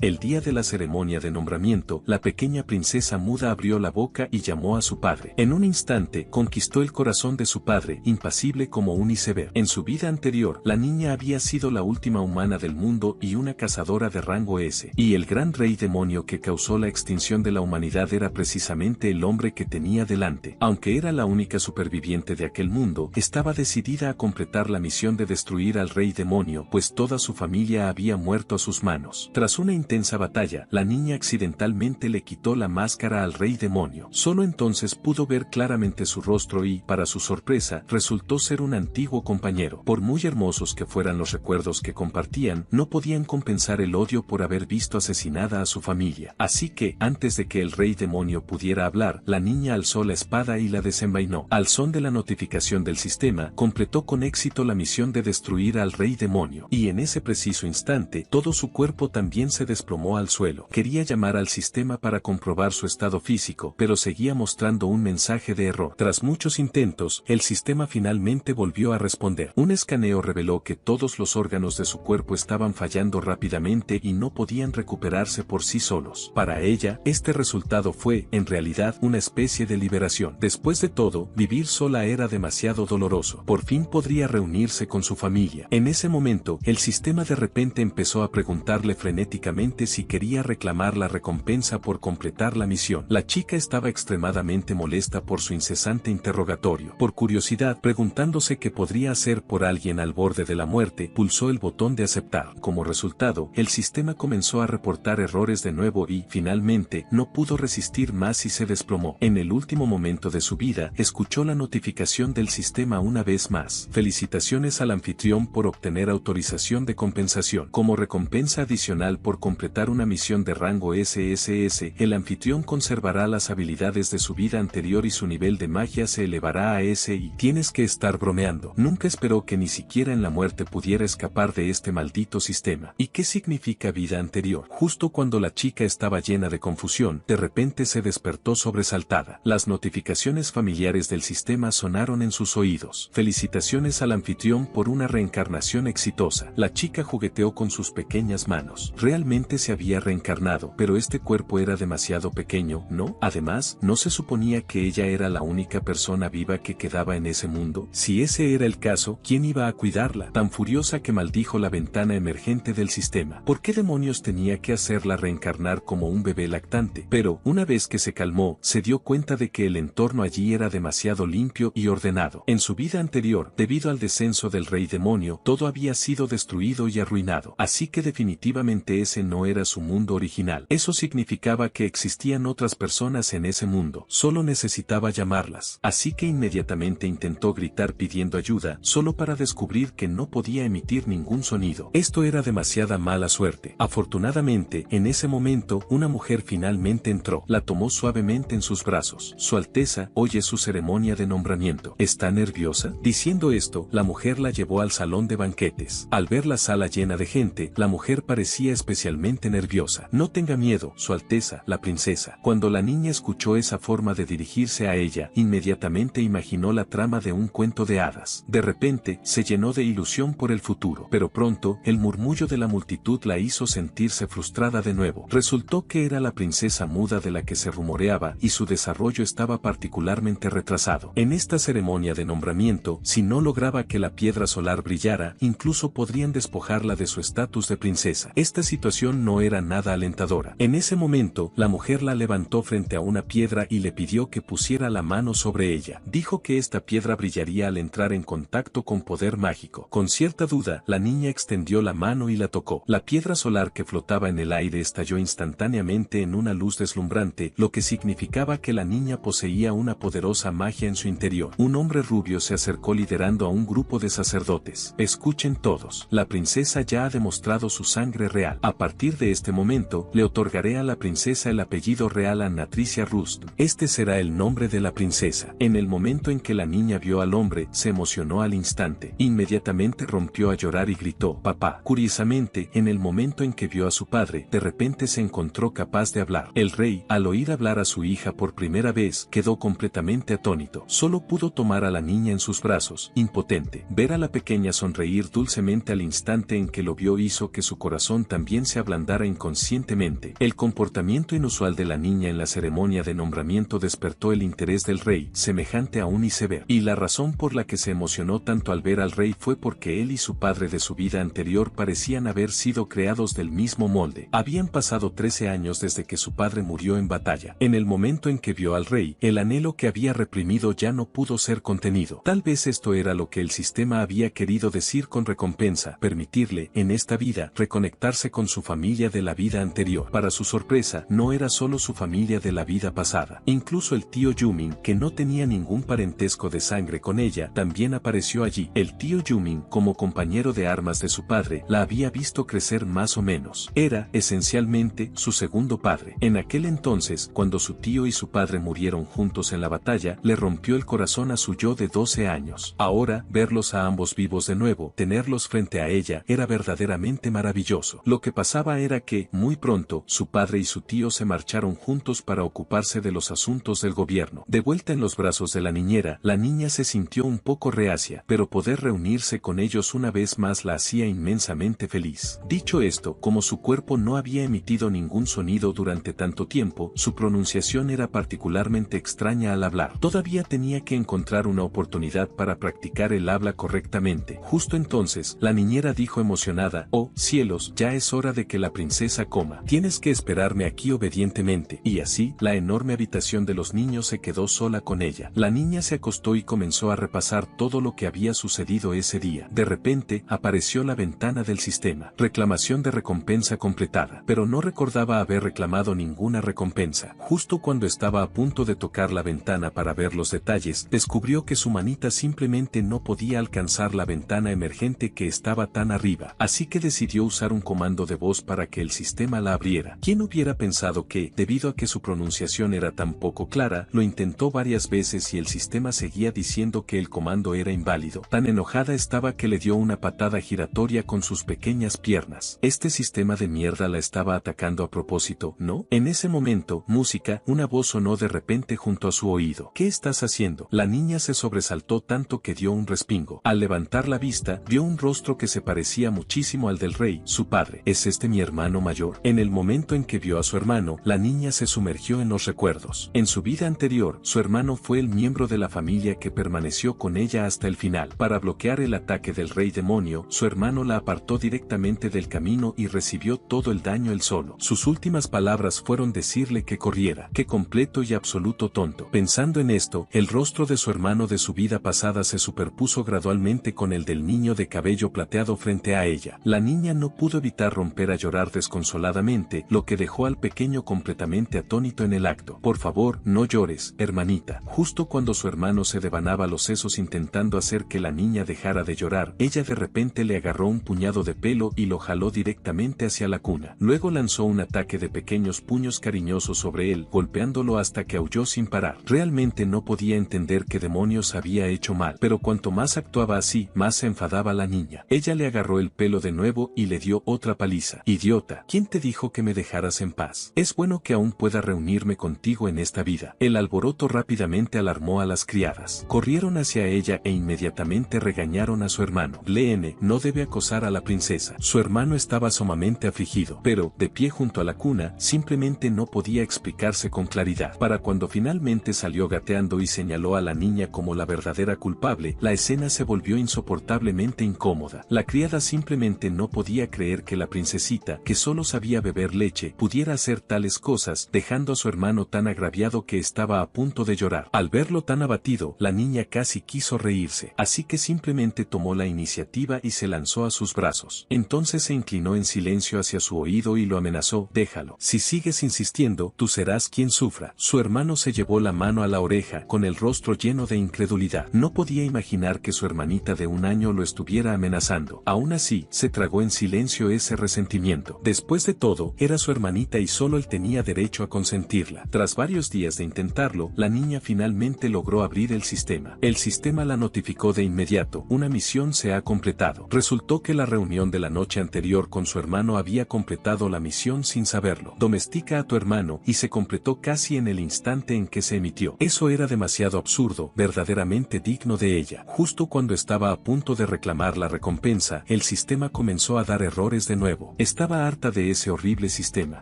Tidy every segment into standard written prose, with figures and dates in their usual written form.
El día de la ceremonia de nombramiento, la pequeña princesa muda abrió la boca y llamó a su padre. En un instante, conquistó el corazón de su padre, impasible como un iceberg. En su vida anterior, la niña había sido la última humana del mundo y una cazadora de rango S. Y el gran rey demonio que causó la extinción de la humanidad era precisamente el hombre que tenía delante. Aunque era la única superviviente de aquel mundo, estaba decidida a completar la misión de destruir al rey demonio, pues toda su familia había muerto a sus manos. Tras una intensa batalla, la niña accidentalmente le quitó la máscara al rey demonio. Solo entonces pudo ver claramente su rostro y, para su sorpresa, resultó ser un antiguo compañero. Por muy hermosos que fueran los recuerdos que compartían, no podían compensar el odio por haber visto asesinada a su familia. Así que, antes de que el rey demonio pudiera hablar, la niña alzó la espada y la desenvainó. Al son de la notificación del sistema, completó con éxito la misión de destruir al rey demonio. Y en ese preciso instante, todo su cuerpo también se desplomó al suelo. Quería llamar al sistema para comprobar su estado físico, pero seguía mostrando un mensaje de error. Tras muchos intentos, el sistema finalmente volvió a responder. Un escaneo reveló que todos los órganos de su cuerpo estaban fallando rápidamente y no podían recuperarse por sí solos. Para ella, este resultado fue, en realidad, una especie de liberación. Después de todo, vivir sola era demasiado doloroso. Por fin podría reunirse con su familia. En ese momento, el sistema de repente empezó a preguntarle frenéticamente si quería reclamar la recompensa por completar la misión. La chica estaba extremadamente molesta por su incesante interrogatorio. Por curiosidad, preguntándose qué podría hacer por alguien al borde de la muerte, pulsó el botón de aceptar. Como resultado, el sistema comenzó a reportar errores de nuevo y, finalmente, no pudo resistir más y se desplomó. En el último momento de su vida, escuchó la notificación del sistema una vez más. Felicitaciones al anfitrión por obtener autorización de compensación. Como recompensa adicional por completar una misión de rango SSS, el anfitrión conservará las habilidades de su vida anterior y su nivel de magia se elevará a S. Y tienes que estar bromeando. Nunca esperó que ni siquiera en la muerte pudiera escapar de este maldito sistema. ¿Y qué significa vida anterior? Justo cuando la chica estaba llena de confusión, de repente se despertó sobresaltada. Las notificaciones familiares del sistema sonaron en sus oídos. Felicitaciones al anfitrión por una reencarnación exitosa. La chica jugueteó con sus pequeñas manos. Realmente se había reencarnado, pero este cuerpo era demasiado pequeño, ¿no? Además, ¿no se suponía que ella era la única persona viva que quedaba en ese mundo? Si ese era el caso, ¿quién iba a cuidarla? Tan furiosa que maldijo la ventana emergente del sistema. ¿Por qué demonios tenía que hacerla reencarnar como un bebé lactante? Pero, una vez que se calmó, se dio cuenta de que el entorno allí era demasiado limpio y ordenado. En su vida anterior, debido al descenso del rey demonio, todo había sido destruido y arruinado. Así que definitivamente ese no era su mundo original. Eso significaba que existían otras personas en ese mundo. Solo necesitaba llamarlas. Así que inmediatamente intentó gritar pidiendo ayuda, solo para descubrir que no podía emitir ningún sonido. Esto era demasiada mala suerte. Afortunadamente, en ese momento, una mujer finalmente entró. La tomó suavemente en sus brazos. Su Alteza, hoy es su ceremonia de nombramiento. ¿Está nerviosa? Diciendo esto, la mujer la llevó al salón de banquetes. Al ver la sala llena de gente, la mujer parecía especialmente nerviosa. No tenga miedo, Su Alteza, la princesa. Cuando la niña escuchó esa forma de dirigirse a ella, inmediatamente imaginó la trama de un cuento de hadas. De repente, se llenó de ilusión por el futuro. Pero pronto, el murmullo de la multitud la hizo sentirse frustrada de nuevo. Resultó que era la princesa muda de la que se rumoreaba y su desarrollo estaba particularmente retrasado. En esta ceremonia de nombramiento, si no lograba que la piedra solar brillara, incluso podrían despojarla de su estatus de princesa. Esta situación no era nada alentadora. En ese momento, la mujer la levantó frente a una piedra y le pidió que pusiera la mano sobre ella. Dijo que esta piedra brillaría al entrar en contacto con poder mágico. Con cierta duda, la niña extendió la mano y la tocó. La piedra solar que flotaba en el aire estalló instantáneamente en una luz deslumbrante, lo que significaba que la niña poseía una poderosa magia en su interior. Un hombre rubio se acercó liderando a un grupo de sacerdotes. Escuchen todos. La princesa ya ha demostrado su sangre real. A partir de este momento, le otorgaré a la princesa el apellido real a Natricia Rust. Este será el nombre de la princesa. En el momento en que la niña vio al hombre, se emocionó al instante. Inmediatamente rompió a llorar y gritó, «Papá». Curiosamente, en el momento en que vio a su padre, de repente se encontró capaz de hablar. El rey, al oír hablar a su hija por primera vez, quedó completamente atónito. Solo pudo tomar a la niña en sus brazos, impotente. Ver a la pequeña sonreír dulcemente al instante en que lo vio hizo que su corazón también se ablandara ablandara inconscientemente. El comportamiento inusual de la niña en la ceremonia de nombramiento despertó el interés del rey, semejante a un iceberg. Y la razón por la que se emocionó tanto al ver al rey fue porque él y su padre de su vida anterior parecían haber sido creados del mismo molde. Habían pasado 13 años desde que su padre murió en batalla. En el momento en que vio al rey, el anhelo que había reprimido ya no pudo ser contenido. Tal vez esto era lo que el sistema había querido decir con recompensa, permitirle, en esta vida, reconectarse con su familia de la vida anterior. Para su sorpresa, no era solo su familia de la vida pasada. Incluso el tío Yumin, que no tenía ningún parentesco de sangre con ella, también apareció allí. El tío Yumin, como compañero de armas de su padre, la había visto crecer más o menos. Era, esencialmente, su segundo padre. En aquel entonces, cuando su tío y su padre murieron juntos en la batalla, le rompió el corazón a su yo de 12 años. Ahora, verlos a ambos vivos de nuevo, tenerlos frente a ella, era verdaderamente maravilloso. Lo que pasaba era que, muy pronto, su padre y su tío se marcharon juntos para ocuparse de los asuntos del gobierno. De vuelta en los brazos de la niñera, la niña se sintió un poco reacia, pero poder reunirse con ellos una vez más la hacía inmensamente feliz. Dicho esto, como su cuerpo no había emitido ningún sonido durante tanto tiempo, su pronunciación era particularmente extraña al hablar. Todavía tenía que encontrar una oportunidad para practicar el habla correctamente. Justo entonces, la niñera dijo emocionada: «Oh, cielos, ya es hora de que la princesa coma. Tienes que esperarme aquí obedientemente». Y así, la enorme habitación de los niños se quedó sola con ella. La niña se acostó y comenzó a repasar todo lo que había sucedido ese día. De repente, apareció la ventana del sistema. Reclamación de recompensa completada. Pero no recordaba haber reclamado ninguna recompensa. Justo cuando estaba a punto de tocar la ventana para ver los detalles, descubrió que su manita simplemente no podía alcanzar la ventana emergente que estaba tan arriba. Así que decidió usar un comando de voz para que el sistema la abriera. ¿Quién hubiera pensado que, debido a que su pronunciación era tan poco clara, lo intentó varias veces y el sistema seguía diciendo que el comando era inválido? Tan enojada estaba que le dio una patada giratoria con sus pequeñas piernas. Este sistema de mierda la estaba atacando a propósito, ¿no? En ese momento, música, una voz sonó de repente junto a su oído. ¿Qué estás haciendo? La niña se sobresaltó tanto que dio un respingo. Al levantar la vista, vio un rostro que se parecía muchísimo al del rey, su padre. ¿Es este mi hermano mayor? En el momento en que vio a su hermano, la niña se sumergió en los recuerdos. En su vida anterior, su hermano fue el miembro de la familia que permaneció con ella hasta el final. Para bloquear el ataque del rey demonio, su hermano la apartó directamente del camino y recibió todo el daño él solo. Sus últimas palabras fueron decirle que corriera. ¡Qué completo y absoluto tonto! Pensando en esto, el rostro de su hermano de su vida pasada se superpuso gradualmente con el del niño de cabello plateado frente a ella. La niña no pudo evitar romper a llorar desconsoladamente, lo que dejó al pequeño completamente atónito en el acto. «Por favor, no llores, hermanita». Justo cuando su hermano se devanaba los sesos intentando hacer que la niña dejara de llorar, ella de repente le agarró un puñado de pelo y lo jaló directamente hacia la cuna. Luego lanzó un ataque de pequeños puños cariñosos sobre él, golpeándolo hasta que aulló sin parar. Realmente no podía entender qué demonios había hecho mal, pero cuanto más actuaba así, más se enfadaba la niña. Ella le agarró el pelo de nuevo y le dio otra paliza. «Idiota, ¿quién te dijo que me dejaras en paz? Es bueno que aún pueda reunirme contigo en esta vida». El alboroto rápidamente alarmó a las criadas. Corrieron hacia ella e inmediatamente regañaron a su hermano. «Leene, no debe acosar a la princesa». Su hermano estaba sumamente afligido, pero, de pie junto a la cuna, simplemente no podía explicarse con claridad. Para cuando finalmente salió gateando y señaló a la niña como la verdadera culpable, la escena se volvió insoportablemente incómoda. La criada simplemente no podía creer que la princesita, que solo sabía beber leche, pudiera hacer tales cosas, dejando a su hermano tan agraviado que estaba a punto de llorar. Al verlo tan abatido, la niña casi quiso reírse, así que simplemente tomó la iniciativa y se lanzó a sus brazos. Entonces se inclinó en silencio hacia su oído y lo amenazó: «Déjalo. Si sigues insistiendo, tú serás quien sufra». Su hermano se llevó la mano a la oreja, con el rostro lleno de incredulidad. No podía imaginar que su hermanita de 1 año lo estuviera amenazando. Aún así, se tragó en silencio ese resentimiento. Después de todo, era su hermanita y solo él tenía derecho a consentirla. Tras varios días de intentarlo, la niña finalmente logró abrir el sistema. El sistema la notificó de inmediato: «Una misión se ha completado». Resultó que la reunión de la noche anterior con su hermano había completado la misión sin saberlo. «Domestica a tu hermano», y se completó casi en el instante en que se emitió. Eso era demasiado absurdo, verdaderamente digno de ella. Justo cuando estaba a punto de reclamar la recompensa, el sistema comenzó a dar errores de nuevo. Estaba harta de ese horrible sistema.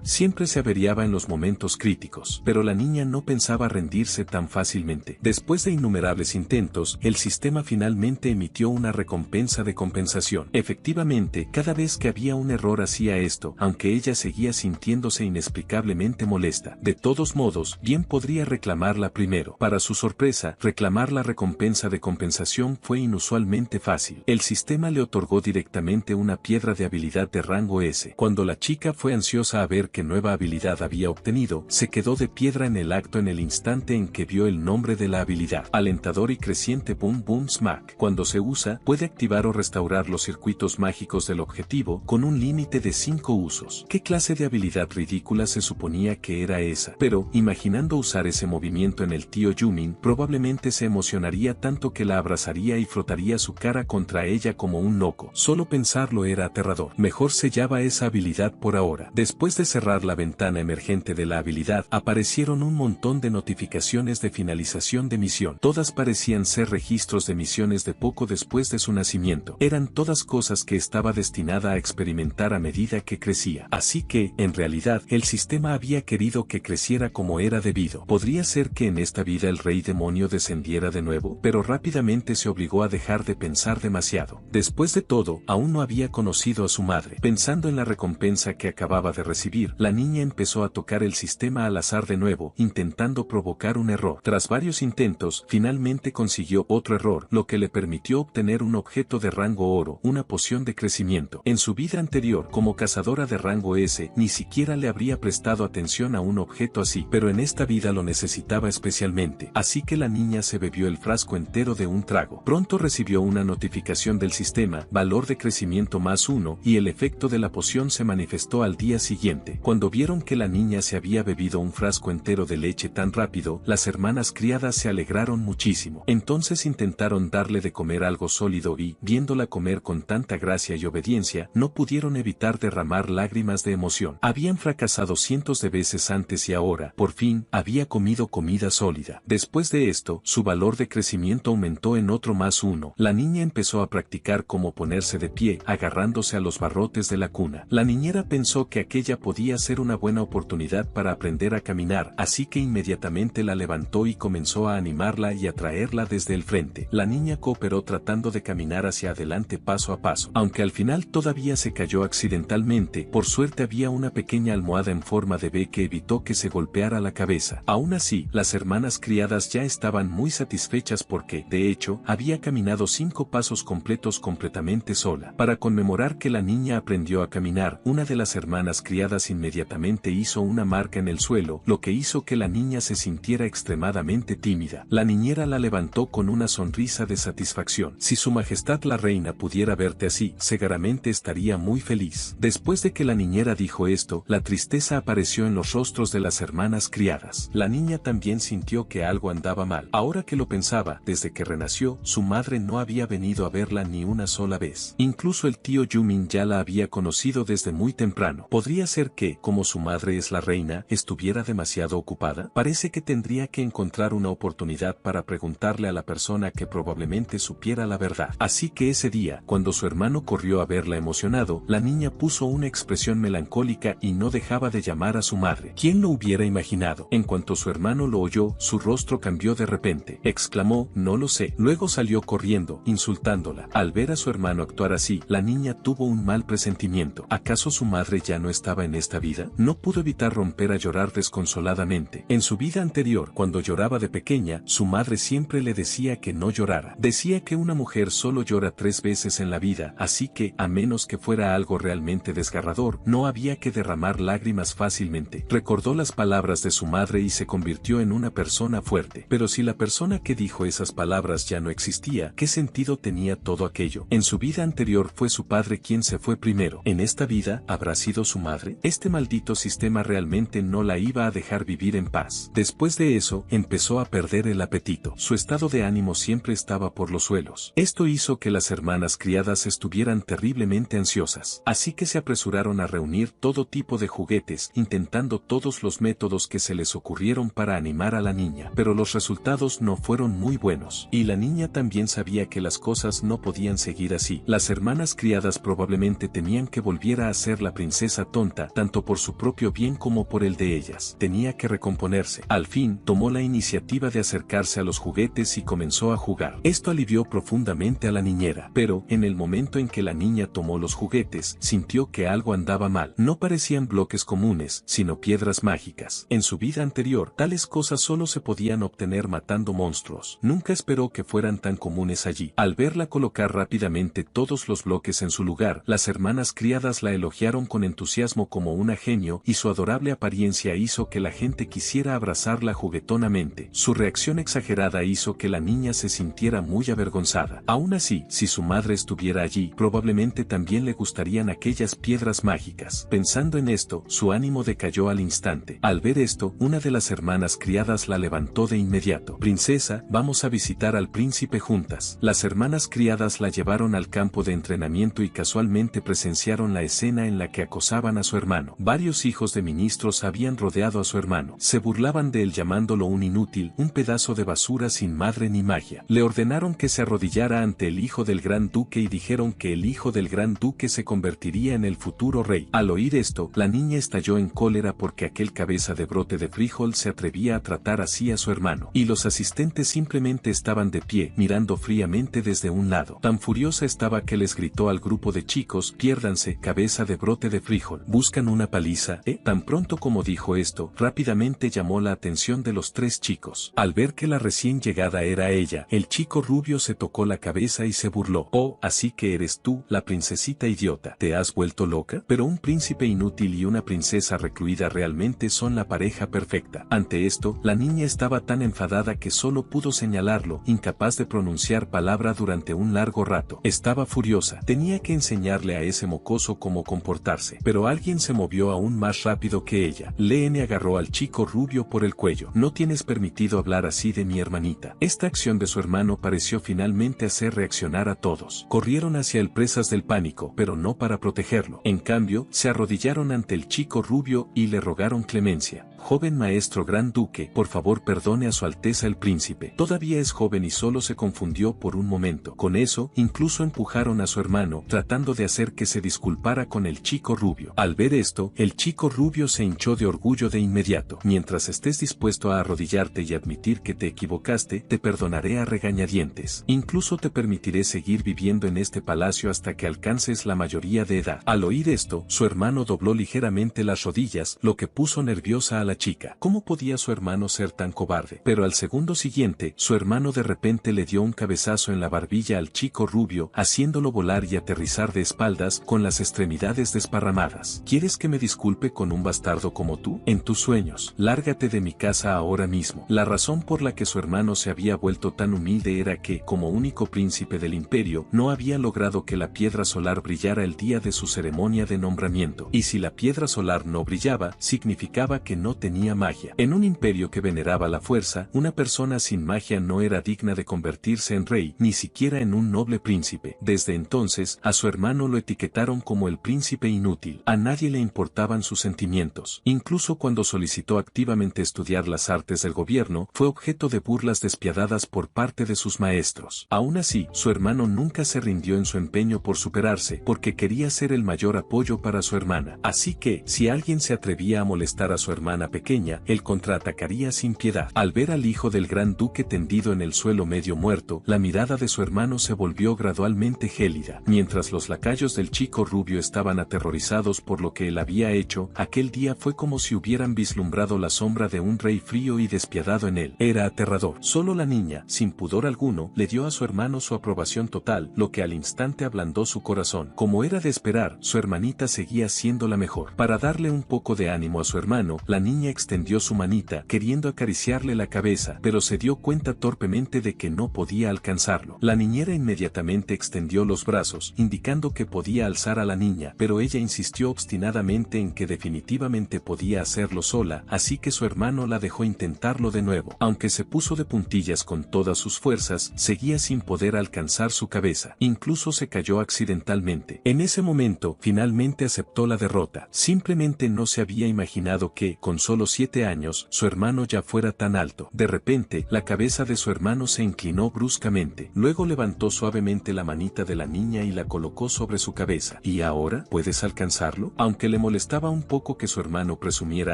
Siempre se averiaba en los momentos críticos, pero la niña no pensaba rendirse tan fácilmente. Después de innumerables intentos, el sistema finalmente emitió una recompensa de compensación. Efectivamente, cada vez que había un error hacía esto, aunque ella seguía sintiéndose inexplicablemente molesta. De todos modos, bien podría reclamarla primero. Para su sorpresa, reclamar la recompensa de compensación fue inusualmente fácil. El sistema le otorgó directamente una piedra de habilidad de rango S. Cuando la chica fue ansiosa a ver qué nueva habilidad había obtenido, se quedó de piedra en el acto en el instante en que vio el nombre de la habilidad. Alentador y creciente Boom Boom Smack. Cuando se usa, puede activar o restaurar los circuitos mágicos del objetivo con un límite de 5 usos. ¿Qué clase de habilidad ridícula se suponía que era esa? Pero, imaginando usar ese movimiento en el tío Yumin, probablemente se emocionaría tanto que la abrazaría y frotaría su cara contra ella como un loco. Solo pensarlo era aterrador. Mejor sellaba esa habilidad por ahora. Después de cerrar la ventana emergente de la habilidad, aparecieron un montón de notificaciones de finalización de misión. Todas parecían ser registros de misiones de poco después de su nacimiento. Eran todas cosas que estaba destinada a experimentar a medida que crecía. Así que, en realidad, el sistema había querido que creciera como era debido. Podría ser que en esta vida el rey demonio descendiera de nuevo, pero rápidamente se obligó a dejar de pensar demasiado. Después de todo, aún no había conocido a su madre. Pensando en la recompensa que acababa de recibir, la niña empezó a tocar el sistema al azar de nuevo, intentando provocar un error. Tras varios intentos, finalmente consiguió otro error, lo que le permitió obtener un objeto de rango oro, una poción de crecimiento. En su vida anterior, como cazadora de rango S, ni siquiera le habría prestado atención a un objeto así, pero en esta vida lo necesitaba especialmente, así que la niña se bebió el frasco entero de un trago. Pronto recibió una notificación del sistema, valor de crecimiento +1, y el efecto de la poción se manifestó al día siguiente. Cuando vieron que la niña se había bebido un frasco entero de leche tan rápido, las hermanas criadas se alegraron muchísimo. Entonces intentaron darle de comer algo sólido y, viéndola comer con tanta gracia y obediencia, no pudieron evitar derramar lágrimas de emoción. Habían fracasado cientos de veces antes y ahora, por fin, había comido comida sólida. Después de esto, su valor de crecimiento aumentó en otro +1. La niña empezó a practicar cómo ponerse de pie, agarrándose a los barrotes de la cuna. La niñera pensó que aquella podía ser una buena oportunidad para aprender a caminar, así que inmediatamente la levantó y comenzó a animarla y a traerla desde el frente. La niña cooperó tratando de caminar hacia adelante paso a paso, aunque al final todavía se cayó accidentalmente. Por suerte había una pequeña almohada en forma de B que evitó que se golpeara la cabeza. Aún así, las hermanas criadas ya estaban muy satisfechas porque, de hecho, había caminado 5 pasos completos completamente sola. Para conmemorar que la niña aprendió a caminar, una de las hermanas criadas inmediatamente hizo una marca en el suelo, lo que hizo que la niña se sintiera extremadamente tímida. La niñera la levantó con una sonrisa de satisfacción. Si su majestad la reina pudiera verte así, seguramente estaría muy feliz. Después de que la niñera dijo esto, la tristeza apareció en los rostros de las hermanas criadas. La niña también sintió que algo andaba mal. Ahora que lo pensaba, desde que renació, su madre no había venido a verla ni una sola vez. Incluso el tío Yumin ya la había conocido desde muy temprano. ¿Podría ser que, como su madre es la reina, estuviera demasiado ocupada? Parece que tendría que encontrar una oportunidad para preguntarle a la persona que probablemente supiera la verdad. Así que ese día, cuando su hermano corrió a verla emocionado, la niña puso una expresión melancólica y no dejaba de llamar a su madre. ¿Quién lo hubiera imaginado? En cuanto su hermano lo oyó, su rostro cambió de repente. Exclamó, no lo sé. Luego salió corriendo, insultándola. Al ver a su hermano actuar así, la niña tuvo un mal presentimiento. ¿Acaso su madre ya no estaba en esta vida? No pudo evitar romper a llorar desconsoladamente. En su vida anterior, cuando lloraba de pequeña, su madre siempre le decía que no llorara. Decía que una mujer solo llora 3 veces en la vida, así que, a menos que fuera algo realmente desgarrador, no había que derramar lágrimas fácilmente. Recordó las palabras de su madre y se convirtió en una persona fuerte. Pero si la persona que dijo esas palabras ya no existía, ¿qué sentido tenía todo aquello? En su vida anterior fue su padre quien se fue primero. ¿En esta vida habrá sido su madre? Este maldito sistema realmente no la iba a dejar vivir en paz. Después de eso, empezó a perder el apetito. Su estado de ánimo siempre estaba por los suelos. Esto hizo que las hermanas criadas estuvieran terriblemente ansiosas. Así que se apresuraron a reunir todo tipo de juguetes, intentando todos los métodos que se les ocurrieron para animar a la niña. Pero los resultados no fueron muy buenos. Y la niña también sabía que las cosas no podían seguir así. Las hermanas criadas probablemente temían que volviera volviera a ser la princesa tonta, tanto por su propio bien como por el de ellas. Tenía que recomponerse. Al fin, tomó la iniciativa de acercarse a los juguetes y comenzó a jugar. Esto alivió profundamente a la niñera, pero, en el momento en que la niña tomó los juguetes, sintió que algo andaba mal. No parecían bloques comunes, sino piedras mágicas. En su vida anterior, tales cosas solo se podían obtener matando monstruos. Nunca esperó que fueran tan comunes allí. Al verla colocar rápidamente todos los bloques en su lugar, las hermanas criadas la elogiaron con entusiasmo como una genio, y su adorable apariencia hizo que la gente quisiera abrazarla juguetonamente. Su reacción exagerada hizo que la niña se sintiera muy avergonzada. Aún así, si su madre estuviera allí, probablemente también le gustarían aquellas piedras mágicas. Pensando en esto, su ánimo decayó al instante. Al ver esto, una de las hermanas criadas la levantó de inmediato. Princesa, vamos a visitar al príncipe juntas. Las hermanas criadas la llevaron al campo de entrenamiento y casualmente presenciaron la escena en la que acosaban a su hermano. Varios hijos de ministros habían rodeado a su hermano. Se burlaban de él llamándolo un inútil, un pedazo de basura sin madre ni magia. Le ordenaron que se arrodillara ante el hijo del gran duque y dijeron que el hijo del gran duque se convertiría en el futuro rey. Al oír esto, la niña estalló en cólera porque aquel cabeza de brote de frijol se atrevía a tratar así a su hermano. Y los asistentes simplemente estaban de pie, mirando fríamente desde un lado. Tan furiosa estaba que les gritó al grupo de chicos: piérdanse, cabeza de brote de frijol. ¿Buscan una paliza? Tan pronto como dijo esto, rápidamente llamó la atención de los tres chicos. Al ver que la recién llegada era ella, el chico rubio se tocó la cabeza y se burló. Oh, así que eres tú, la princesita idiota. ¿Te has vuelto loca? Pero un príncipe inútil y una princesa recluida realmente son la pareja perfecta. Ante esto, la niña estaba tan enfadada que solo pudo señalarlo, incapaz de pronunciar palabra durante un largo rato. Estaba furiosa. Tenía que enseñarle a ese mocoso cómo comportarse. Pero alguien se movió aún más rápido que ella. Leene agarró al chico rubio por el cuello. No tienes permitido hablar así de mi hermanita. Esta acción de su hermano pareció finalmente hacer reaccionar a todos. Corrieron hacia él presas del pánico, pero no para protegerlo. En cambio, se arrodillaron ante el chico rubio y le rogaron clemencia. Joven maestro gran duque, por favor perdone a su alteza el príncipe. Todavía es joven y solo se confundió por un momento. Con eso, incluso empujaron a su hermano, tratando de hacer que se disculpara con el chico rubio. Al ver esto, el chico rubio se hinchó de orgullo de inmediato. Mientras estés dispuesto a arrodillarte y admitir que te equivocaste, te perdonaré a regañadientes. Incluso te permitiré seguir viviendo en este palacio hasta que alcances la mayoría de edad. Al oír esto, su hermano dobló ligeramente las rodillas, lo que puso nerviosa a la chica. ¿Cómo podía su hermano ser tan cobarde? Pero al segundo siguiente, su hermano de repente le dio un cabezazo en la barbilla al chico rubio, haciéndolo volar y aterrizar de espaldas con las extremidades desparramadas. ¿Quieres que me disculpe con un bastardo como tú? En tus sueños, lárgate de mi casa ahora mismo. La razón por la que su hermano se había vuelto tan humilde era que, como único príncipe del imperio, no había logrado que la piedra solar brillara el día de su ceremonia de nombramiento. Y si la piedra solar no brillaba, significaba que no tenía magia. En un imperio que veneraba la fuerza, una persona sin magia no era digna de convertirse en rey, ni siquiera en un noble príncipe. Desde entonces, a su hermano lo etiquetaron como el príncipe inútil. A nadie le importaban sus sentimientos. Incluso cuando solicitó activamente estudiar las artes del gobierno, fue objeto de burlas despiadadas por parte de sus maestros. Aún así, su hermano nunca se rindió en su empeño por superarse, porque quería ser el mayor apoyo para su hermana. Así que, si alguien se atrevía a molestar a su hermana pequeña, él contraatacaría sin piedad. Al ver al hijo del gran duque tendido en el suelo medio muerto, la mirada de su hermano se volvió gradualmente gélida. Mientras los lacayos del chico rubio estaban aterrorizados por lo que él había hecho, aquel día fue como si hubieran vislumbrado la sombra de un rey frío y despiadado en él. Era aterrador. Solo la niña, sin pudor alguno, le dio a su hermano su aprobación total, lo que al instante ablandó su corazón. Como era de esperar, su hermanita seguía siendo la mejor. Para darle un poco de ánimo a su hermano, la niña extendió su manita, queriendo acariciarle la cabeza, pero se dio cuenta torpemente de que no podía alcanzarlo. La niñera inmediatamente extendió los brazos, indicando que podía alzar a la niña, pero ella insistió obstinadamente en que definitivamente podía hacerlo sola, así que su hermano la dejó intentarlo de nuevo. Aunque se puso de puntillas con todas sus fuerzas, seguía sin poder alcanzar su cabeza. Incluso se cayó accidentalmente. En ese momento, finalmente aceptó la derrota. Simplemente no se había imaginado que, con solo solo 7 años su hermano ya fuera tan alto. De repente, la cabeza de su hermano se inclinó bruscamente. Luego levantó suavemente la manita de la niña y la colocó sobre su cabeza. ¿Y ahora? ¿Puedes alcanzarlo? Aunque le molestaba un poco que su hermano presumiera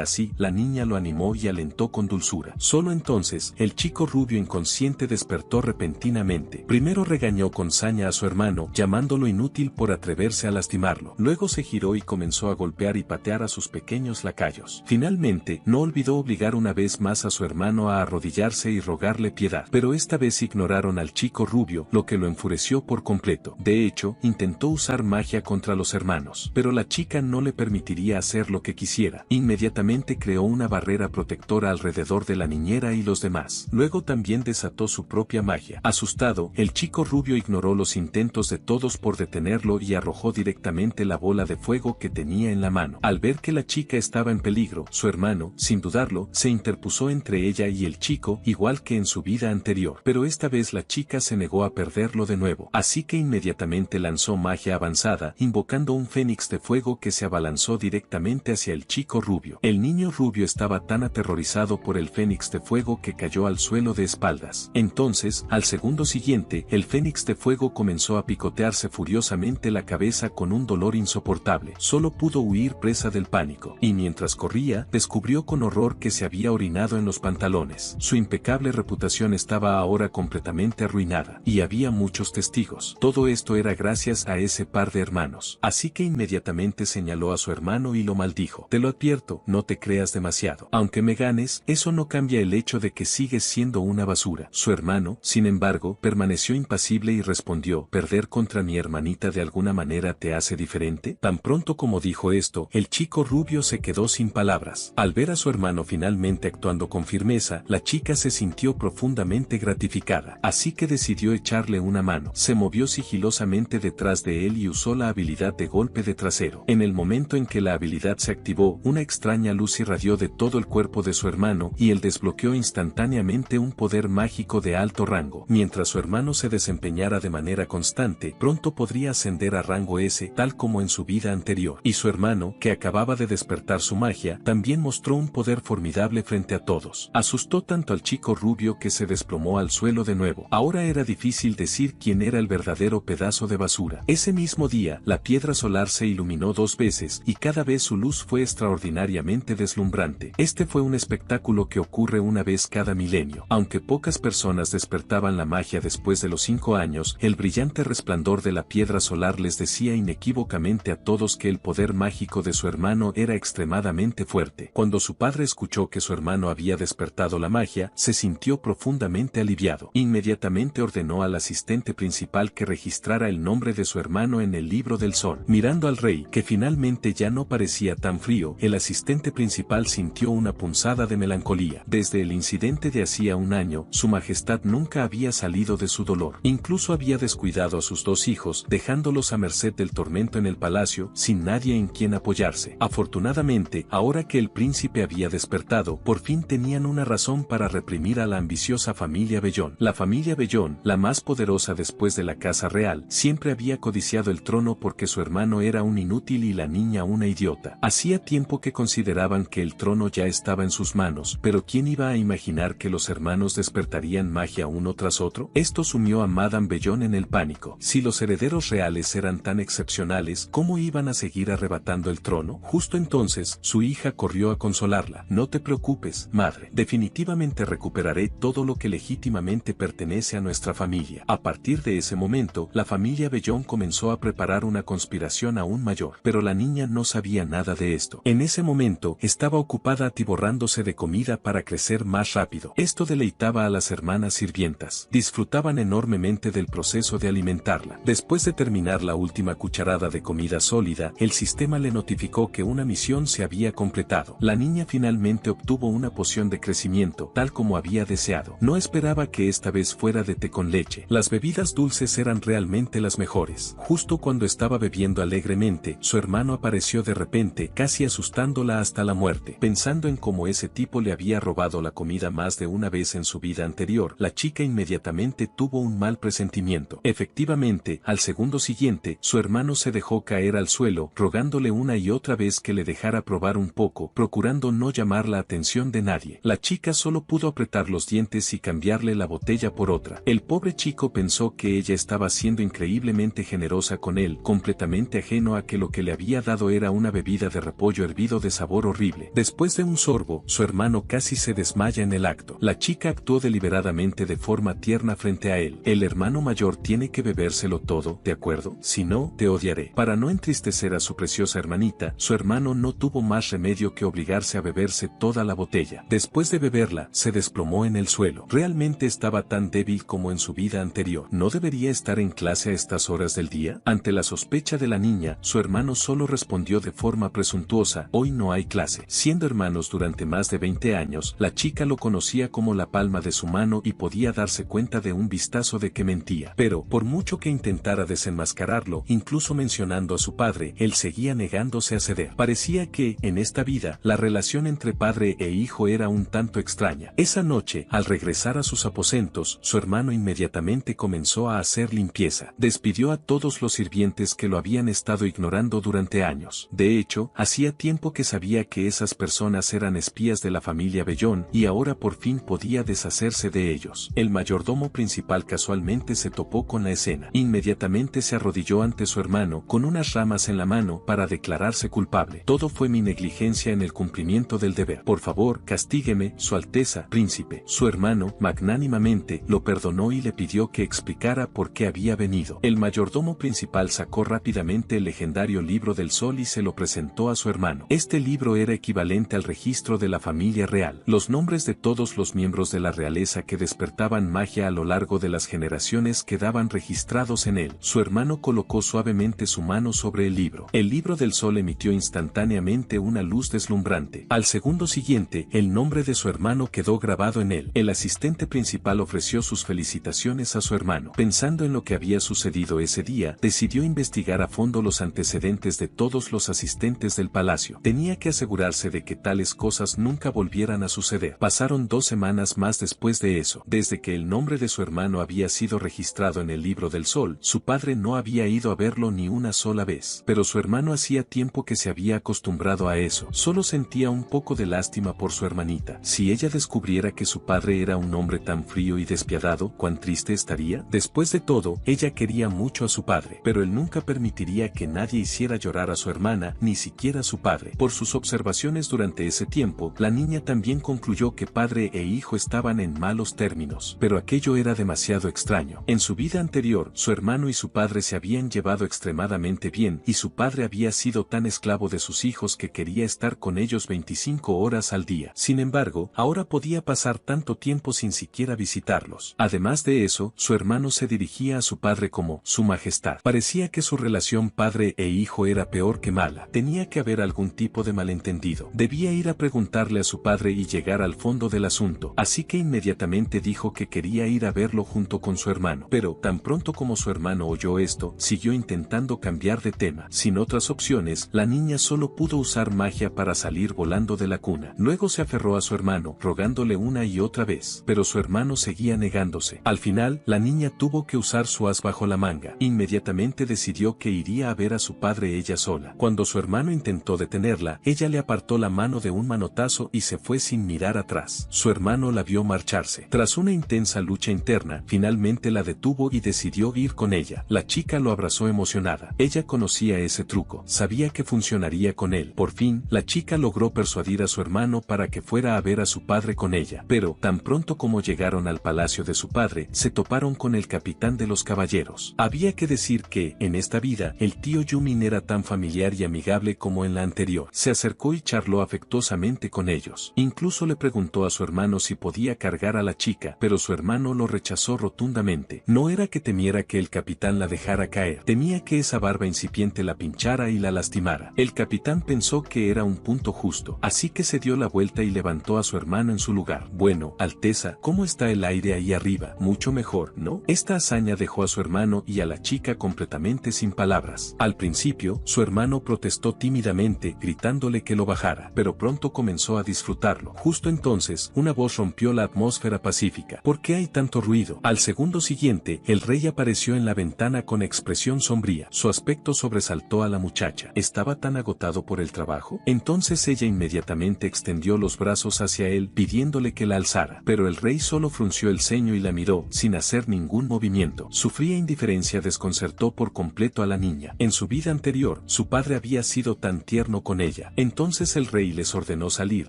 así, la niña lo animó y alentó con dulzura. Solo entonces, el chico rubio inconsciente despertó repentinamente. Primero regañó con saña a su hermano, llamándolo inútil por atreverse a lastimarlo. Luego se giró y comenzó a golpear y patear a sus pequeños lacayos. Finalmente, no olvidó obligar una vez más a su hermano a arrodillarse y rogarle piedad. Pero esta vez ignoraron al chico rubio, lo que lo enfureció por completo. De hecho, intentó usar magia contra los hermanos, pero la chica no le permitiría hacer lo que quisiera. Inmediatamente creó una barrera protectora alrededor de la niñera y los demás. Luego también desató su propia magia. Asustado, el chico rubio ignoró los intentos de todos por detenerlo y arrojó directamente la bola de fuego que tenía en la mano. Al ver que la chica estaba en peligro, su hermano, sin dudarlo, se interpuso entre ella y el chico, igual que en su vida anterior. Pero esta vez la chica se negó a perderlo de nuevo. Así que inmediatamente lanzó magia avanzada, invocando un fénix de fuego que se abalanzó directamente hacia el chico rubio. El niño rubio estaba tan aterrorizado por el fénix de fuego que cayó al suelo de espaldas. Entonces, al segundo siguiente, el fénix de fuego comenzó a picotearse furiosamente la cabeza con un dolor insoportable. Solo pudo huir presa del pánico, y mientras corría, descubrió con horror que se había orinado en los pantalones. Su impecable reputación estaba ahora completamente arruinada, y había muchos testigos. Todo esto era gracias a ese par de hermanos. Así que inmediatamente señaló a su hermano y lo maldijo. Te lo advierto, no te creas demasiado. Aunque me ganes, eso no cambia el hecho de que sigues siendo una basura. Su hermano, sin embargo, permaneció impasible y respondió, ¿perder contra mi hermanita de alguna manera te hace diferente? Tan pronto como dijo esto, el chico rubio se quedó sin palabras. Al ver a su hermano finalmente actuando con firmeza, la chica se sintió profundamente gratificada. Así que decidió echarle una mano. Se movió sigilosamente detrás de él y usó la habilidad de golpe de trasero. En el momento en que la habilidad se activó, una extraña luz irradió de todo el cuerpo de su hermano y él desbloqueó instantáneamente un poder mágico de alto rango. Mientras su hermano se desempeñara de manera constante, pronto podría ascender a rango S, tal como en su vida anterior. Y su hermano, que acababa de despertar su magia, también mostró un poder formidable frente a todos. Asustó tanto al chico rubio que se desplomó al suelo de nuevo. Ahora era difícil decir quién era el verdadero pedazo de basura. Ese mismo día, la piedra solar se iluminó 2 veces y cada vez su luz fue extraordinariamente deslumbrante. Este fue un espectáculo que ocurre una vez cada milenio. Aunque pocas personas despertaban la magia después de los 5 años, el brillante resplandor de la piedra solar les decía inequívocamente a todos que el poder mágico de su hermano era extremadamente fuerte. Cuando su padre escuchó que su hermano había despertado la magia, se sintió profundamente aliviado. Inmediatamente ordenó al asistente principal que registrara el nombre de su hermano en el libro del sol. Mirando al rey, que finalmente ya no parecía tan frío, el asistente principal sintió una punzada de melancolía. Desde el incidente de hacía un año, su majestad nunca había salido de su dolor. Incluso había descuidado a sus 2 hijos, dejándolos a merced del tormento en el palacio, sin nadie en quien apoyarse. Afortunadamente, ahora que el príncipe había despertado, por fin tenían una razón para reprimir a la ambiciosa familia Bellón. La familia Bellón, la más poderosa después de la casa real, siempre había codiciado el trono porque su hermano era un inútil y la niña una idiota. Hacía tiempo que consideraban que el trono ya estaba en sus manos, pero ¿quién iba a imaginar que los hermanos despertarían magia uno tras otro? Esto sumió a Madame Bellón en el pánico. Si los herederos reales eran tan excepcionales, ¿cómo iban a seguir arrebatando el trono? Justo entonces, su hija corrió a consolarla. No te preocupes, madre. Definitivamente recuperaré todo lo que legítimamente pertenece a nuestra familia. A partir de ese momento, la familia Bellón comenzó a preparar una conspiración aún mayor. Pero la niña no sabía nada de esto. En ese momento, estaba ocupada atiborrándose de comida para crecer más rápido. Esto deleitaba a las hermanas sirvientas. Disfrutaban enormemente del proceso de alimentarla. Después de terminar la última cucharada de comida sólida, el sistema le notificó que una misión se había completado. La niña finalmente obtuvo una poción de crecimiento, tal como había deseado. No esperaba que esta vez fuera de té con leche. Las bebidas dulces eran realmente las mejores. Justo cuando estaba bebiendo alegremente, su hermano apareció de repente, casi asustándola hasta la muerte. Pensando en cómo ese tipo le había robado la comida más de una vez en su vida anterior, la chica inmediatamente tuvo un mal presentimiento. Efectivamente, al segundo siguiente, su hermano se dejó caer al suelo, rogándole una y otra vez que le dejara probar un poco, procurando jurando no llamar la atención de nadie. La chica solo pudo apretar los dientes y cambiarle la botella por otra. El pobre chico pensó que ella estaba siendo increíblemente generosa con él, completamente ajeno a que lo que le había dado era una bebida de repollo hervido de sabor horrible. Después de un sorbo, su hermano casi se desmaya en el acto. La chica actuó deliberadamente de forma tierna frente a él. El hermano mayor tiene que bebérselo todo, ¿de acuerdo? Si no, te odiaré. Para no entristecer a su preciosa hermanita, su hermano no tuvo más remedio que obligarse a beberse toda la botella. Después de beberla, se desplomó en el suelo. Realmente estaba tan débil como en su vida anterior. ¿No debería estar en clase a estas horas del día? Ante la sospecha de la niña, su hermano solo respondió de forma presuntuosa: hoy no hay clase. Siendo hermanos durante más de 20 años, la chica lo conocía como la palma de su mano y podía darse cuenta de un vistazo de que mentía. Pero, por mucho que intentara desenmascararlo, incluso mencionando a su padre, él seguía negándose a ceder. Parecía que, en esta vida, la relación entre padre e hijo era un tanto extraña. Esa noche, al regresar a sus aposentos, su hermano inmediatamente comenzó a hacer limpieza. Despidió a todos los sirvientes que lo habían estado ignorando durante años. De hecho, hacía tiempo que sabía que esas personas eran espías de la familia Bellón, y ahora por fin podía deshacerse de ellos. El mayordomo principal casualmente se topó con la escena. Inmediatamente se arrodilló ante su hermano, con unas ramas en la mano, para declararse culpable. Todo fue mi negligencia en el cumplimiento del deber. Por favor, castígueme, Su Alteza, príncipe. Su hermano, magnánimamente, lo perdonó y le pidió que explicara por qué había venido. El mayordomo principal sacó rápidamente el legendario libro del sol y se lo presentó a su hermano. Este libro era equivalente al registro de la familia real. Los nombres de todos los miembros de la realeza que despertaban magia a lo largo de las generaciones quedaban registrados en él. Su hermano colocó suavemente su mano sobre el libro. El libro del sol emitió instantáneamente una luz deslumbrante. Al segundo siguiente, el nombre de su hermano quedó grabado en él. El asistente principal ofreció sus felicitaciones a su hermano. Pensando en lo que había sucedido ese día, decidió investigar a fondo los antecedentes de todos los asistentes del palacio. Tenía que asegurarse de que tales cosas nunca volvieran a suceder. Pasaron 2 semanas más después de eso. Desde que el nombre de su hermano había sido registrado en el libro del sol, su padre no había ido a verlo ni una sola vez. Pero su hermano hacía tiempo que se había acostumbrado a eso. Solo sentía un poco de lástima por su hermanita. Si ella descubriera que su padre era un hombre tan frío y despiadado, ¿cuán triste estaría? Después de todo, ella quería mucho a su padre, pero él nunca permitiría que nadie hiciera llorar a su hermana, ni siquiera a su padre. Por sus observaciones durante ese tiempo, la niña también concluyó que padre e hijo estaban en malos términos, pero aquello era demasiado extraño. En su vida anterior, su hermano y su padre se habían llevado extremadamente bien, y su padre había sido tan esclavo de sus hijos que quería estar con ellos 25 horas al día. Sin embargo, ahora podía pasar tanto tiempo sin siquiera visitarlos. Además de eso, su hermano se dirigía a su padre como Su Majestad. Parecía que su relación padre e hijo era peor que mala. Tenía que haber algún tipo de malentendido. Debía ir a preguntarle a su padre y llegar al fondo del asunto. Así que inmediatamente dijo que quería ir a verlo junto con su hermano. Pero, tan pronto como su hermano oyó esto, siguió intentando cambiar de tema. Sin otras opciones, la niña solo pudo usar magia para salir volando de la cuna. Luego se aferró a su hermano, rogándole una y otra vez, pero su hermano seguía negándose. Al final, la niña tuvo que usar su as bajo la manga. Inmediatamente decidió que iría a ver a su padre ella sola. Cuando su hermano intentó detenerla, ella le apartó la mano de un manotazo y se fue sin mirar atrás. Su hermano la vio marcharse. Tras una intensa lucha interna, finalmente la detuvo y decidió ir con ella. La chica lo abrazó emocionada. Ella conocía ese truco, sabía que funcionaría con él. Por fin, la chica logró persuadir a su hermano para que fuera a ver a su padre con ella. Pero, tan pronto como llegaron al palacio de su padre, se toparon con el capitán de los caballeros. Había que decir que, en esta vida, el tío Yumin era tan familiar y amigable como en la anterior. Se acercó y charló afectuosamente con ellos. Incluso le preguntó a su hermano si podía cargar a la chica, pero su hermano lo rechazó rotundamente. No era que temiera que el capitán la dejara caer, temía que esa barba incipiente la pinchara y la lastimara. El capitán pensó que era un punto justo, así que se dio la vuelta y levantó a su hermano en su lugar. Bueno, Alteza, ¿cómo está el aire ahí arriba? Mucho mejor, ¿no? Esta hazaña dejó a su hermano y a la chica completamente sin palabras. Al principio, su hermano protestó tímidamente, gritándole que lo bajara, pero pronto comenzó a disfrutarlo. Justo entonces, una voz rompió la atmósfera pacífica. ¿Por qué hay tanto ruido? Al segundo siguiente, el rey apareció en la ventana con expresión sombría. Su aspecto sobresaltó a la muchacha. ¿Estaba tan agotado por el trabajo? Entonces ella inmediatamente extendió los brazos hacia él pidiéndole que la alzara. Pero el rey solo frunció el ceño y la miró sin hacer ningún movimiento. Su fría indiferencia desconcertó por completo a la niña. En su vida anterior, su padre había sido tan tierno con ella. Entonces el rey les ordenó salir,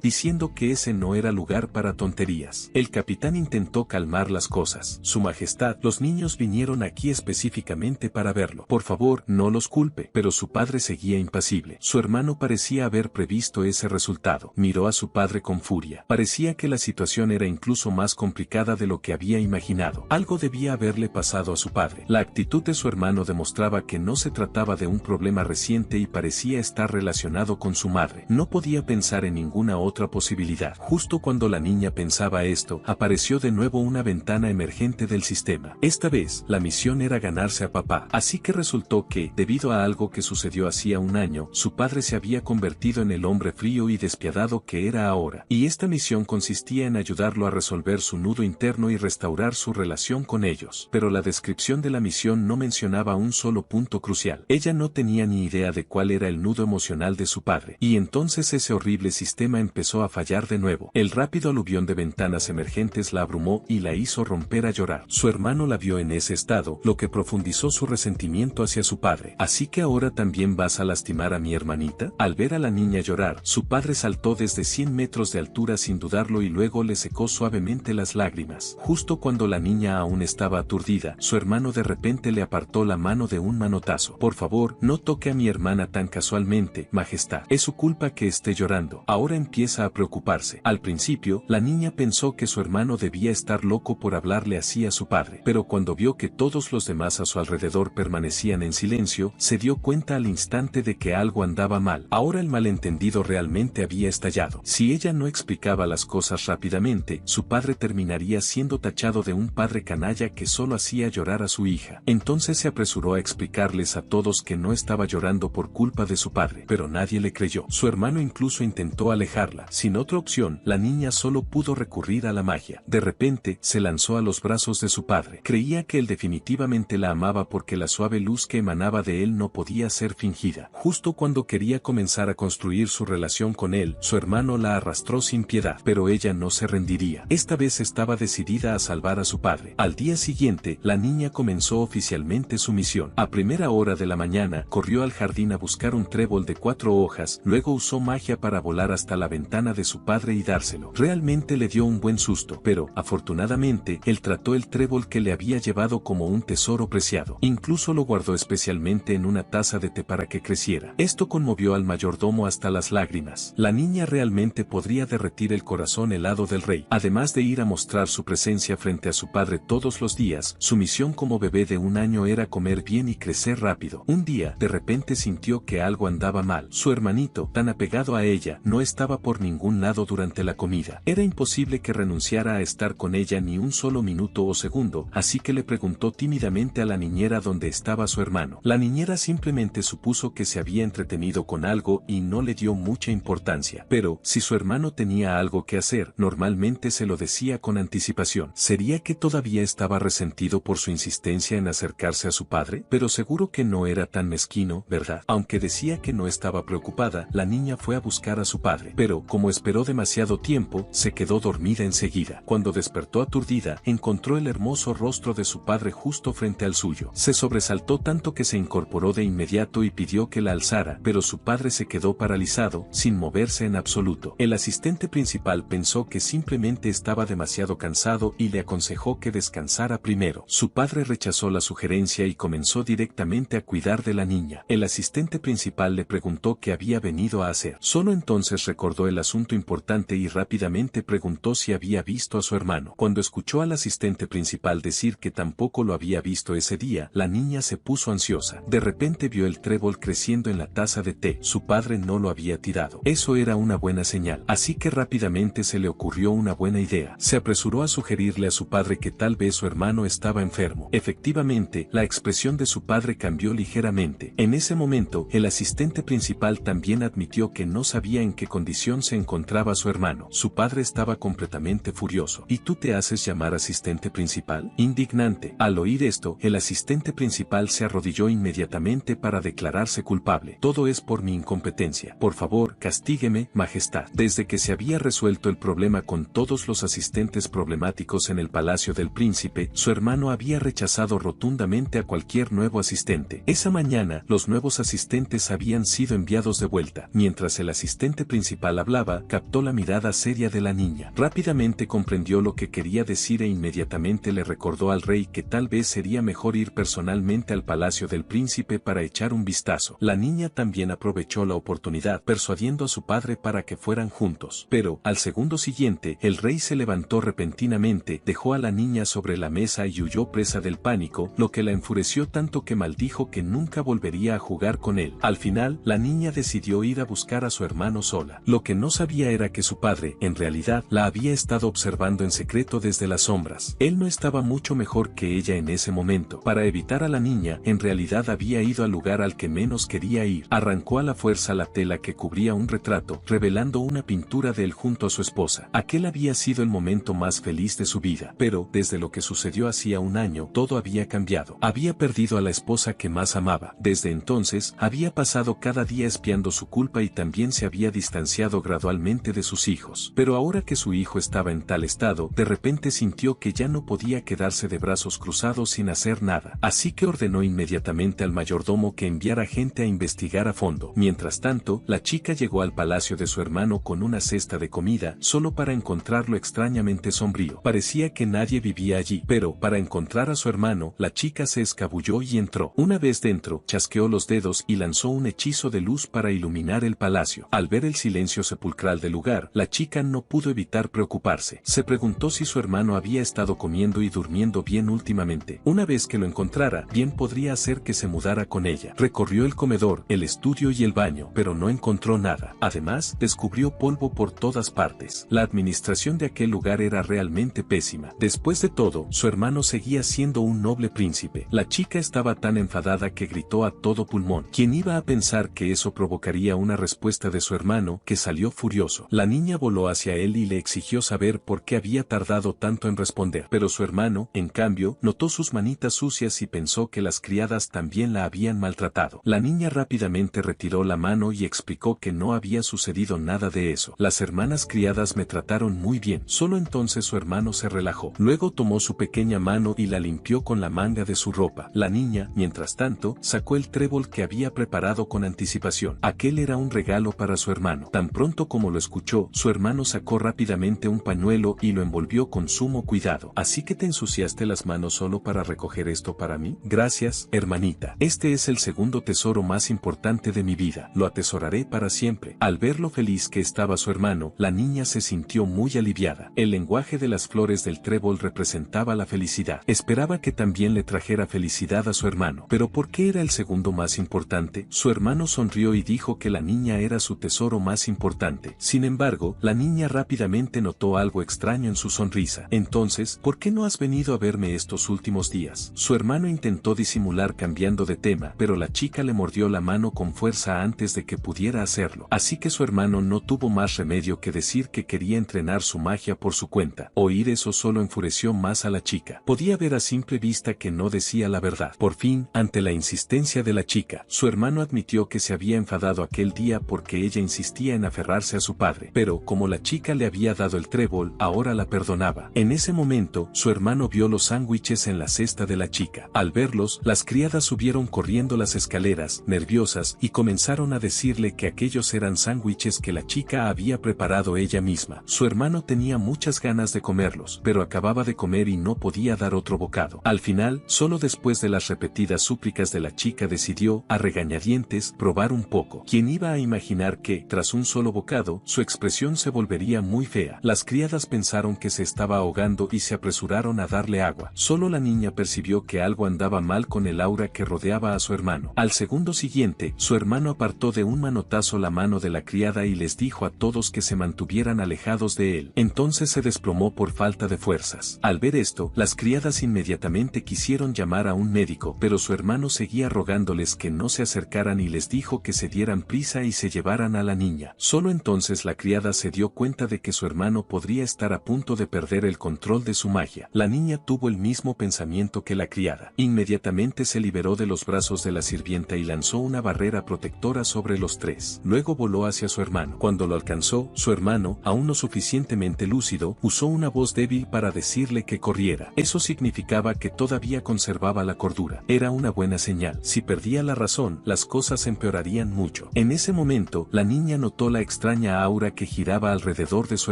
diciendo que ese no era lugar para tonterías. El capitán intentó calmar las cosas. Su majestad, los niños vinieron aquí específicamente para verlo. Por favor, no los culpe. Pero su padre seguía impasible. Su hermano parecía haber previsto ese resultado. Miró a su padre con furia. Parecía que la situación era incluso más complicada de lo que había imaginado. Algo debía haberle pasado a su padre. La actitud de su hermano demostraba que no se trataba de un problema reciente y parecía estar relacionado con su madre. No podía pensar en ninguna otra posibilidad. Justo cuando la niña pensaba esto, apareció de nuevo una ventana emergente del sistema. Esta vez, la misión era ganarse a papá. Así que resultó que, debido a algo que sucedió hacía un año, su padre se había convertido en el hombre frío y despiadado que era ahora. Y esta misión consistía en ayudarlo a resolver su nudo interno y restaurar su relación con ellos. Pero la descripción de la misión no mencionaba un solo punto crucial. Ella no tenía ni idea de cuál era el nudo emocional de su padre. Y entonces ese horrible sistema empezó a fallar de nuevo. El rápido aluvión de ventanas emergentes la abrumó y la hizo romper a llorar. Su hermano la vio en ese estado, lo que profundizó su resentimiento hacia su padre. ¿Así que ahora también vas a lastimar a mi hermanita? Al ver a la niña llorar, su padre saltó desde 100 metros de altura sin dudarlo y luego le secó suavemente las lágrimas. Justo cuando la niña aún estaba aturdida, su hermano de repente le apartó la mano de un manotazo. Por favor, no toque a mi hermana tan casualmente, majestad. Es su culpa que esté llorando. Ahora empieza a preocuparse. Al principio, la niña pensó que su hermano debía estar loco por hablarle así a su padre, pero cuando vio que todos los demás a su alrededor permanecían en silencio, se dio cuenta al instante de que algo andaba mal. Ahora el malentendido realmente había estallado. Si ella no explicaba las cosas rápidamente, su padre terminaría siendo tachado de un padre canalla que solo hacía llorar a su hija. Entonces se apresuró a explicarles a todos que no estaba llorando por culpa de su padre, pero nadie le creyó. Su hermano incluso intentó alejarla. Sin otra opción, la niña solo pudo recurrir a la magia. De repente, se lanzó a los brazos de su padre. Creía que él definitivamente la amaba porque la suave luz que emanaba de él no podía ser fingida. Justo cuando quería comenzar a construir su relación con él, su hermano la arrastró sin piedad, pero ella no se rendiría. Esta vez estaba decidida a salvar a su padre. Al día siguiente, la niña comenzó oficialmente su misión. A primera hora de la mañana, corrió al jardín a buscar un trébol de 4 hojas, luego usó magia para volar hasta la ventana de su padre y dárselo. Realmente le dio un buen susto, pero, afortunadamente, él trató el trébol que le había llevado como un tesoro preciado. Incluso lo guardó especialmente en una taza de té para que creciera. Esto conmovió al mayordomo hasta las lágrimas. La niña realmente podría derretir el corazón helado del rey. Además de ir a mostrar su presencia frente a su padre todos los días, su misión como bebé de 1 año era comer bien y crecer rápido. Un día, de repente sintió que algo andaba mal. Su hermanito, tan apegado a ella, no estaba por ningún lado durante la comida. Era imposible que renunciara a estar con ella ni un solo minuto o segundo, así que le preguntó tímidamente a la niñera dónde estaba su hermano. La niñera simplemente supuso que se había entretenido con algo y no le dio mucha importancia. Pero, si su hermano tenía algo que hacer, normalmente se lo decía con anticipación. ¿Sería que todavía estaba resentido por su insistencia en acercarse a su padre? Pero seguro que no era tan mezquino, ¿verdad? Aunque decía que no estaba preocupada, la niña fue a buscar a su padre. Pero, como esperó demasiado tiempo, se quedó dormida enseguida. Cuando despertó aturdida, encontró el hermoso rostro de su padre justo frente al suyo. Se sobresaltó tanto que se incorporó de inmediato y pidió que la alzara, pero su padre se quedó paralizado, sin moverse en absoluto. El asistente principal pensó que simplemente estaba demasiado cansado y le aconsejó que descansara primero. Su padre rechazó la sugerencia y comenzó directamente a cuidar de la niña. El asistente principal le preguntó qué había venido a hacer. Solo entonces recordó el asunto importante y rápidamente preguntó si había visto a su hermano. Cuando escuchó al asistente principal decir que tampoco lo había visto ese día, la niña se puso ansiosa. De repente vio el trébol creciendo en la taza de té. Su padre no lo había tirado. Eso era una buena señal. Así que rápidamente se le ocurrió una buena idea. Se apresuró a sugerirle a su padre que tal vez su hermano estaba enfermo. Efectivamente, la expresión de su padre cambió ligeramente. En ese momento, el asistente principal también admitió que no sabía en qué condición se encontraba su hermano. Su padre estaba completamente furioso. ¿Y tú te haces llamar asistente principal? Indignante. Al oír esto, el asistente principal se arrodilló inmediatamente para declararse culpable. Todo es por mi incompetencia. Por favor, favor, castígueme, Majestad. Desde que se había resuelto el problema con todos los asistentes problemáticos en el palacio del príncipe, su hermano había rechazado rotundamente a cualquier nuevo asistente. Esa mañana, los nuevos asistentes habían sido enviados de vuelta. Mientras el asistente principal hablaba, captó la mirada seria de la niña. Rápidamente comprendió lo que quería decir e inmediatamente le recordó al rey que tal vez sería mejor ir personalmente al palacio del príncipe para echar un vistazo. La niña también aprovechó la oportunidad, persuadiendo a su padre para que fueran juntos. Pero, al segundo siguiente, el rey se levantó repentinamente, dejó a la niña sobre la mesa y huyó presa del pánico, lo que la enfureció tanto que maldijo que nunca volvería a jugar con él. Al final, la niña decidió ir a buscar a su hermano sola. Lo que no sabía era que su padre, en realidad, la había estado observando en secreto desde las sombras. Él no estaba mucho mejor que ella en ese momento. Para evitar a la niña, en realidad había ido al lugar al que menos quería ir. Arrancó a la fuerza la tela que cubría un retrato, revelando una pintura de él junto a su esposa. Aquel había sido el momento más feliz de su vida. Pero, desde lo que sucedió hacía un año, todo había cambiado. Había perdido a la esposa que más amaba. Desde entonces, había pasado cada día espiando su culpa y también se había distanciado gradualmente de sus hijos. Pero ahora que su hijo estaba en tal estado, de repente sintió que ya no podía quedarse de brazos cruzados sin hacer nada. Así que ordenó inmediatamente al mayordomo que enviara gente a investigar a fondo. Mientras tanto, la chica llegó al palacio de su hermano con una cesta de comida, solo para encontrarlo extrañamente sombrío. Parecía que nadie vivía allí, pero, para encontrar a su hermano, la chica se escabulló y entró. Una vez dentro, chasqueó los dedos y lanzó un hechizo de luz para iluminar el palacio. Al ver el silencio sepulcral del lugar, la chica no pudo evitar preocuparse. Se preguntó si su hermano había estado comiendo y durmiendo bien últimamente. Una vez que lo encontrara, bien podría hacer que se mudara con ella. Recorrió el comedor, el estudio y el baño, pero no encontró nada. Además, descubrió polvo por todas partes. La administración de aquel lugar era realmente pésima. Después de todo, su hermano seguía siendo un noble príncipe. La chica estaba tan enfadada que gritó a todo pulmón. ¿Quién iba a pensar que eso provocaría una respuesta de su hermano, que salió furioso? La niña voló hacia él y le exigió saber por qué había tardado tanto en responder. Pero su hermano, en cambio, notó sus manitas sucias y pensó que las criadas también la habían maltratado. La niña rápidamente retiró la mano y explicó que no había sucedido nada de eso. Las hermanas criadas me trataron muy bien. Solo entonces su hermano se relajó. Luego tomó su pequeña mano y la limpió con la manga de su ropa. La niña, mientras tanto, sacó el trébol que había preparado con anticipación. Aquel era un regalo para su hermano. Tan pronto como lo escuchó, su hermano sacó rápidamente un pañuelo y lo envolvió con sumo cuidado. ¿Así que te ensuciaste las manos solo para recoger esto para mí? Gracias, hermanita. Este es el segundo tesoro más importante de mi vida. Lo atesoraré para siempre. Al ver lo feliz que estaba su hermano, la niña se sintió muy aliviada. El lenguaje de las flores del trébol representaba la felicidad. Esperaba que también le trajera felicidad a su hermano. Pero ¿por qué era el segundo más importante? Su hermano sonrió y dijo que la niña era su tesoro más importante. Sin embargo, la niña rápidamente notó algo extraño en su sonrisa. Entonces, ¿por qué no has venido a verme estos últimos días? Su hermano intentó disimular cambiando de tema, pero la chica le mordió la mano con fuerza antes de que pudiera hacerlo. Así que su hermano no tuvo más remedio que decir que quería entrenar su magia por su cuenta. Oír eso solo enfureció más a la chica. Podía ver a simple vista que no decía la verdad. Por fin, ante la insistencia de la chica, su hermano admitió que se había enfadado aquel día porque ella insistía en aferrarse a su padre. Pero, como la chica le había dado el trébol, ahora la perdonaba. En ese momento, su hermano vio los sándwiches en la cesta de la chica. Al verlos, las criadas subieron corriendo las escaleras, nerviosas, y comenzaron a decirle que aquellos eran sándwiches que la chica había preparado ella misma. Su hermano tenía muchas ganas de comerlos, pero acababa de comer y no podía dar otro bocado. Al final, solo después de las repetidas súplicas de la chica decidió, a regañadientes, probar un poco. ¿Quién iba a imaginar que, tras un solo bocado, su expresión se volvería muy fea? Las criadas pensaron que se estaba ahogando y se apresuraron a darle agua. Solo la niña percibió que algo andaba mal con el aura que rodeaba a su hermano. Al segundo siguiente, su hermano apartó de un manotazo la mano de la criada y les dijo a todos que se mantuvieran alejados de él. Entonces se desplomó por falta de fuerzas. Al ver esto, las criadas inmediatamente quisieron llamar a un médico, pero su hermano seguía rogándoles que no se acercaran y les dijo que se dieran prisa y se llevaran a la niña. Solo entonces la criada se dio cuenta de que su hermano podría estar a punto de perder el control de su magia. La niña tuvo el mismo pensamiento que la criada. Inmediatamente se liberó de los brazos de la sirvienta y lanzó una barrera protectora sobre los tres. Luego luego voló hacia su hermano. Cuando lo alcanzó, su hermano, aún no suficientemente lúcido, usó una voz débil para decirle que corriera. Eso significaba que todavía conservaba la cordura. Era una buena señal. Si perdía la razón, las cosas empeorarían mucho. En ese momento, la niña notó la extraña aura que giraba alrededor de su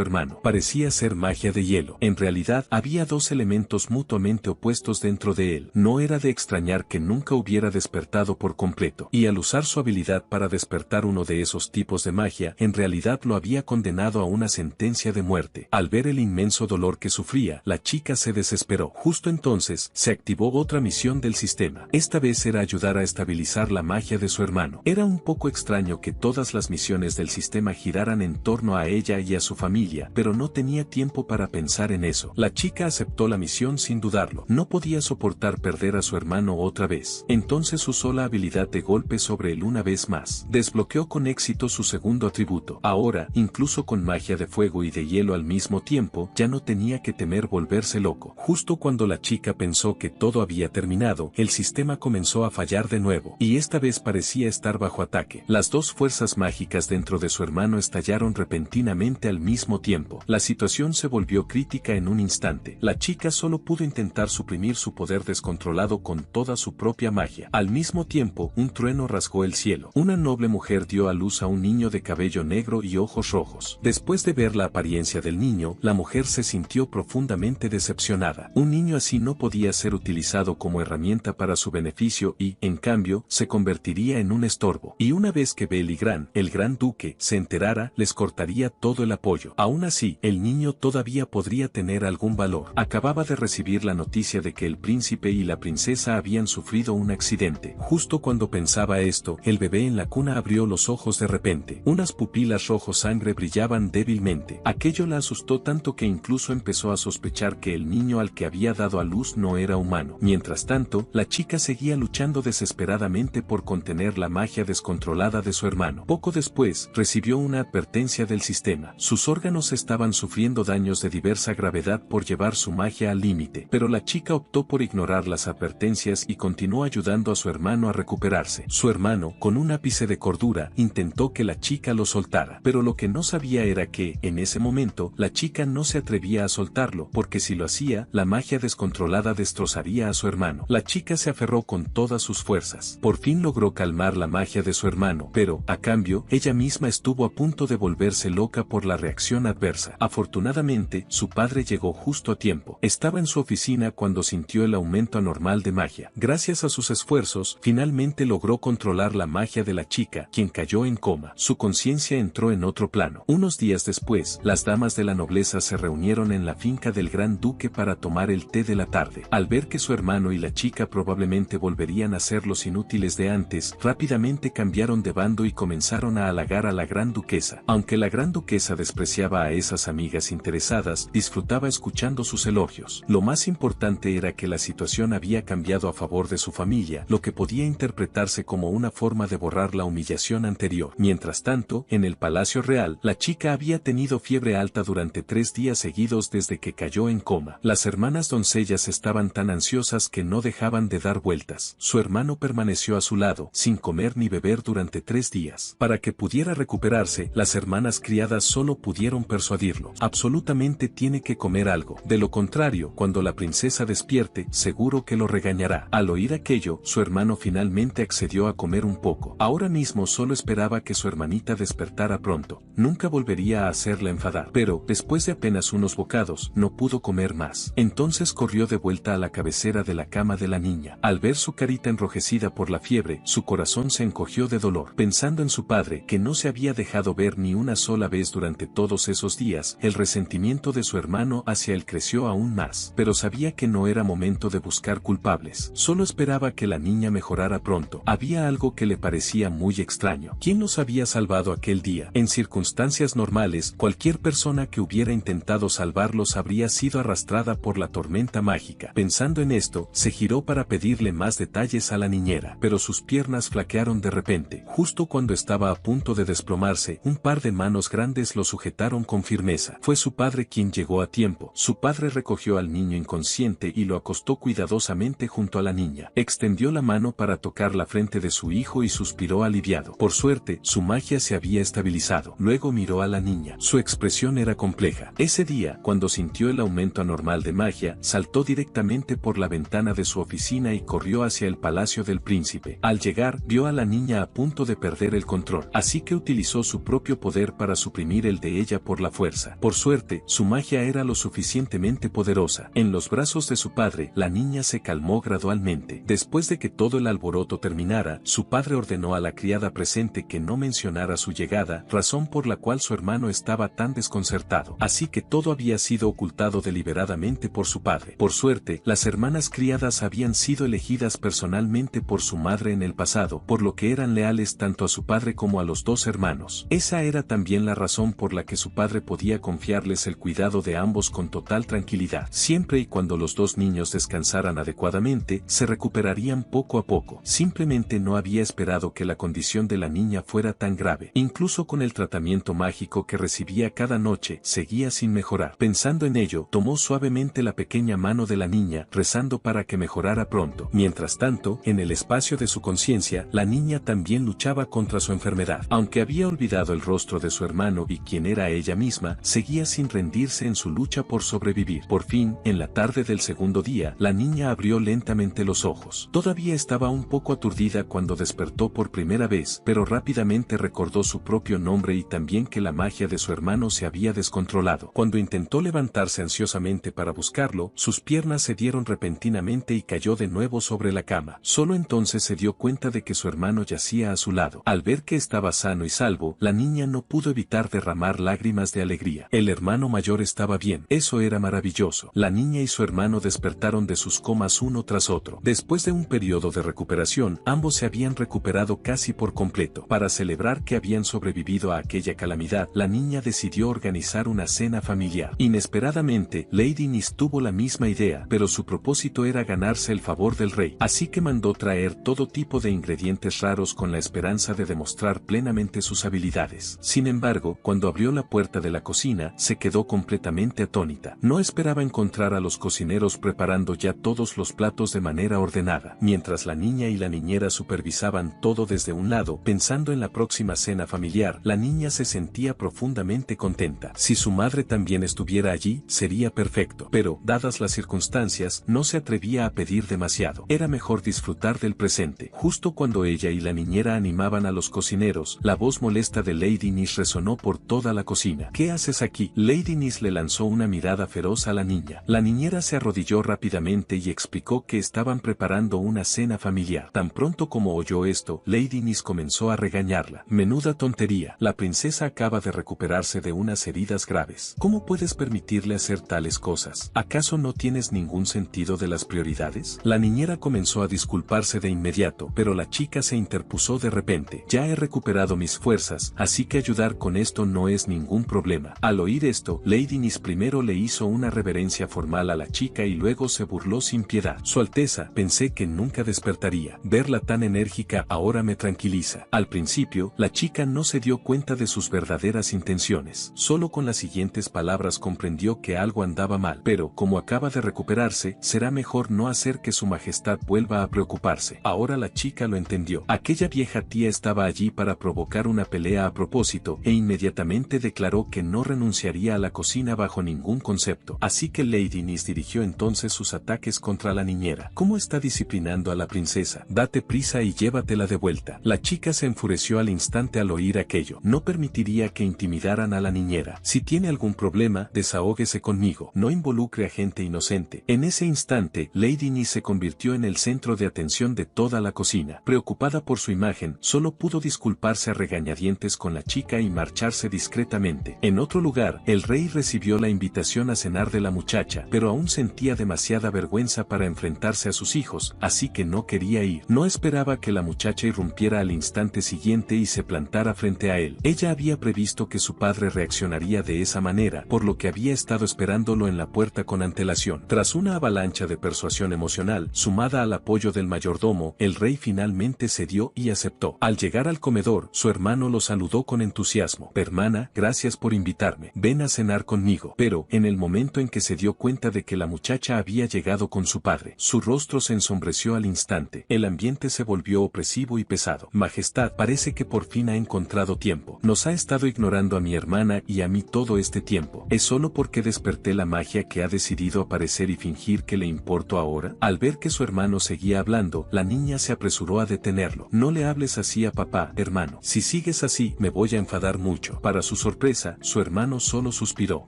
hermano. Parecía ser magia de hielo. En realidad, había dos elementos mutuamente opuestos dentro de él. No era de extrañar que nunca hubiera despertado por completo. Y al usar su habilidad para despertar uno de esos tipos de magia, en realidad lo había condenado a una sentencia de muerte. Al ver el inmenso dolor que sufría, la chica se desesperó. Justo entonces, se activó otra misión del sistema. Esta vez era ayudar a estabilizar la magia de su hermano. Era un poco extraño que todas las misiones del sistema giraran en torno a ella y a su familia, pero no tenía tiempo para pensar en eso. La chica aceptó la misión sin dudarlo. No podía soportar perder a su hermano otra vez. Entonces usó la habilidad de golpe sobre él una vez más. Desbloqueó con éxito su segundo atributo. Ahora, incluso con magia de fuego y de hielo al mismo tiempo, ya no tenía que temer volverse loco. Justo cuando la chica pensó que todo había terminado, el sistema comenzó a fallar de nuevo, y esta vez parecía estar bajo ataque. Las dos fuerzas mágicas dentro de su hermano estallaron repentinamente al mismo tiempo. La situación se volvió crítica en un instante. La chica solo pudo intentar suprimir su poder descontrolado con toda su propia magia. Al mismo tiempo, un trueno rasgó el cielo. Una noble mujer dio a luz a un niño de cabello negro y ojos rojos. Después de ver la apariencia del niño, la mujer se sintió profundamente decepcionada. Un niño así no podía ser utilizado como herramienta para su beneficio y, en cambio, se convertiría en un estorbo. Y una vez que Beligran, el gran duque, se enterara, les cortaría todo el apoyo. Aún así, el niño todavía podría tener algún valor. Acababa de recibir la noticia de que el príncipe y la princesa habían sufrido un accidente. Justo cuando pensaba esto, el bebé en la cuna abrió los ojos de repente. Unas pupilas rojo sangre brillaban débilmente. Aquello la asustó tanto que incluso empezó a sospechar que el niño al que había dado a luz no era humano. Mientras tanto, la chica seguía luchando desesperadamente por contener la magia descontrolada de su hermano. Poco después, recibió una advertencia del sistema. Sus órganos estaban sufriendo daños de diversa gravedad por llevar su magia al límite, pero la chica optó por ignorar las advertencias y continuó ayudando a su hermano a recuperarse. Su hermano, con un ápice de cordura, intentó que la chica lo soltara, pero lo que no sabía era que, en ese momento, la chica no se atrevía a soltarlo, porque si lo hacía, la magia descontrolada destrozaría a su hermano. La chica se aferró con todas sus fuerzas. Por fin logró calmar la magia de su hermano, pero, a cambio, ella misma estuvo a punto de volverse loca por la reacción adversa. Afortunadamente, su padre llegó justo a tiempo. Estaba en su oficina cuando sintió el aumento anormal de magia. Gracias a sus esfuerzos, finalmente logró controlar la magia de la chica, quien cayó en coma. Su conciencia entró en otro plano. Unos días después, las damas de la nobleza se reunieron en la finca del gran duque para tomar el té de la tarde. Al ver que su hermano y la chica probablemente volverían a ser los inútiles de antes, rápidamente cambiaron de bando y comenzaron a halagar a la gran duquesa. Aunque la gran duquesa despreciaba a esas amigas interesadas, disfrutaba escuchando sus elogios. Lo más importante era que la situación había cambiado a favor de su familia, lo que podía interpretarse como una forma de borrar la humillación anterior. Mientras tanto, en el palacio real, la chica había tenido fiebre alta durante 3 días seguidos desde que cayó en coma. Las hermanas doncellas estaban tan ansiosas que no dejaban de dar vueltas. Su hermano permaneció a su lado, sin comer ni beber durante 3 días. Para que pudiera recuperarse, las hermanas criadas solo pudieron persuadirlo. Absolutamente tiene que comer algo. De lo contrario, cuando la princesa despierte, seguro que lo regañará. Al oír aquello, su hermano finalmente accedió a comer un poco. Ahora mismo solo esperaba que su hermanita despertara pronto. Nunca volvería a hacerla enfadar. Pero, después de apenas unos bocados, no pudo comer más. Entonces corrió de vuelta a la cabecera de la cama de la niña. Al ver su carita enrojecida por la fiebre, su corazón se encogió de dolor. Pensando en su padre, que no se había dejado ver ni una sola vez durante todos esos días, el resentimiento de su hermano hacia él creció aún más. Pero sabía que no era momento de buscar culpables. Solo esperaba que la niña mejorara pronto. Había algo que le parecía muy extraño. ¿Quién los había salvado aquel día? En circunstancias normales, cualquier persona que hubiera intentado salvarlos habría sido arrastrada por la tormenta mágica. Pensando en esto, se giró para pedirle más detalles a la niñera, pero sus piernas flaquearon de repente. Justo cuando estaba a punto de desplomarse, un par de manos grandes lo sujetaron con firmeza. Fue su padre quien llegó a tiempo. Su padre recogió al niño inconsciente y lo acostó cuidadosamente junto a la niña. Extendió la mano para tocar la frente de su hijo y suspiró aliviado. Por suerte, su magia se había estabilizado. Luego miró a la niña. Su expresión era compleja. Ese día, cuando sintió el aumento anormal de magia, saltó directamente por la ventana de su oficina y corrió hacia el palacio del príncipe. Al llegar, vio a la niña a punto de perder el control, así que utilizó su propio poder para suprimir el de ella por la fuerza. Por suerte, su magia era lo suficientemente poderosa. En los brazos de su padre, la niña se calmó gradualmente. Después de que todo el alboroto terminara, su padre ordenó a la criada presente que no mencionara su llegada, razón por la cual su hermano estaba tan desconcertado. Así que todo había sido ocultado deliberadamente por su padre. Por suerte, las hermanas criadas habían sido elegidas personalmente por su madre en el pasado, por lo que eran leales tanto a su padre como a los dos hermanos. Esa era también la razón por la que su padre podía confiarles el cuidado de ambos con total tranquilidad. Siempre y cuando los dos niños descansaran adecuadamente, se recuperarían poco a poco. Simplemente no había esperado que la condición de la niña fuera tan grave. Incluso con el tratamiento mágico que recibía cada noche, seguía sin mejorar. Pensando en ello, tomó suavemente la pequeña mano de la niña, rezando para que mejorara pronto. Mientras tanto, en el espacio de su conciencia, la niña también luchaba contra su enfermedad. Aunque había olvidado el rostro de su hermano y quién era ella misma, seguía sin rendirse en su lucha por sobrevivir. Por fin, en la tarde del segundo día, la niña abrió lentamente los ojos. Todavía estaba un poco aturdida cuando despertó por primera vez, pero rápidamente recordó su propio nombre y también que la magia de su hermano se había descontrolado. Cuando intentó levantarse ansiosamente para buscarlo, sus piernas se dieron repentinamente y cayó de nuevo sobre la cama. Solo entonces se dio cuenta de que su hermano yacía a su lado. Al ver que estaba sano y salvo, la niña no pudo evitar derramar lágrimas de alegría. El hermano mayor estaba bien. Eso era maravilloso. La niña y su hermano despertaron de sus comas uno tras otro. Después de un periodo de recuperación, ambos se habían recuperado casi por completo. Para celebrar que habían sobrevivido a aquella calamidad, la niña decidió organizar una cena familiar. Inesperadamente, Lady Nis tuvo la misma idea, pero su propósito era ganarse el favor del rey. Así que mandó traer todo tipo de ingredientes raros con la esperanza de demostrar plenamente sus habilidades. Sin embargo, cuando abrió la puerta de la cocina, se quedó completamente atónita. No esperaba encontrar a los cocineros preparando ya todos los platos de manera ordenada. Mientras la niña y la niñera supervisaban todo desde un lado, pensando en la próxima cena familiar, la niña se sentía profundamente contenta. Si su madre también estuviera allí, sería perfecto. Pero, dadas las circunstancias, no se atrevía a pedir demasiado. Era mejor disfrutar del presente. Justo cuando ella y la niñera animaban a los cocineros, la voz molesta de Lady Nis resonó por toda la cocina. ¿Qué haces aquí? Lady Nis le lanzó una mirada feroz a la niña. La niñera se arrodilló rápidamente y explicó que estaban preparando una cena familiar. Tan pronto como oyó esto, Lady Nis comenzó a regañarla. Menuda tontería. La princesa acaba de recuperarse de unas heridas graves. ¿Cómo puedes permitirle hacer tales cosas? ¿Acaso no tienes ningún sentido de las prioridades? La niñera comenzó a disculparse de inmediato, pero la chica se interpuso de repente. Ya he recuperado mis fuerzas, así que ayudar con esto no es ningún problema. Al oír esto, Lady Nis primero le hizo una reverencia formal a la chica y luego se burló sin piedad. Su Alteza, pensé que nunca despertaría. Verla tan enérgica ahora me tranquiliza. Al principio, la chica no se dio cuenta de sus verdaderas intenciones. Solo con las siguientes palabras comprendió que algo andaba mal. Pero, como acaba de recuperarse, será mejor no hacer que su majestad vuelva a preocuparse. Ahora la chica lo entendió. Aquella vieja tía estaba allí para provocar una pelea a propósito, e inmediatamente declaró que no renunciaría a la cocina bajo ningún concepto. Así que Lady Nis dirigió entonces sus ataques contra la niñera. ¿Cómo está disciplinando a la princesa? Date prisa y llévatela de vuelta. La chica se enfureció al instante al oír aquello. No permitiría que intimidaran a la niñera. Si tiene algún problema, desahóguese conmigo. No involucre a gente inocente. En ese instante, Lady Nis se convirtió en el centro de atención de toda la cocina. Preocupada por su imagen, solo pudo disculparse a regañadientes con la chica y marcharse discretamente. En otro lugar, el rey recibió la invitación a cenar de la muchacha, pero aún sentía demasiada vergüenza para enfrentarse a sus hijos, así que no quería ir. No esperaba que la muchacha irrumpiera al instante siguiente y se plantara frente a él. Ella había previsto que su padre reaccionaría de esa manera, por lo que había estado esperándolo en la puerta con antelación. Tras una avalancha de persuasión emocional, sumada al apoyo del mayordomo, el rey finalmente cedió y aceptó. Al llegar al comedor, su hermano lo saludó con entusiasmo. Hermana, gracias por invitarme. Ven a cenar conmigo. Pero, en el momento en que se dio cuenta de que la muchacha había llegado con su padre, su rostro se ensombreció al instante. El ambiente se volvió opresivo y pesado. Majestad, parece parece que por fin ha encontrado tiempo. Nos ha estado ignorando a mi hermana y a mí todo este tiempo. ¿Es solo porque desperté la magia que ha decidido aparecer y fingir que le importo ahora? Al ver que su hermano seguía hablando, la niña se apresuró a detenerlo. No le hables así a papá, hermano. Si sigues así, me voy a enfadar mucho. Para su sorpresa, su hermano solo suspiró.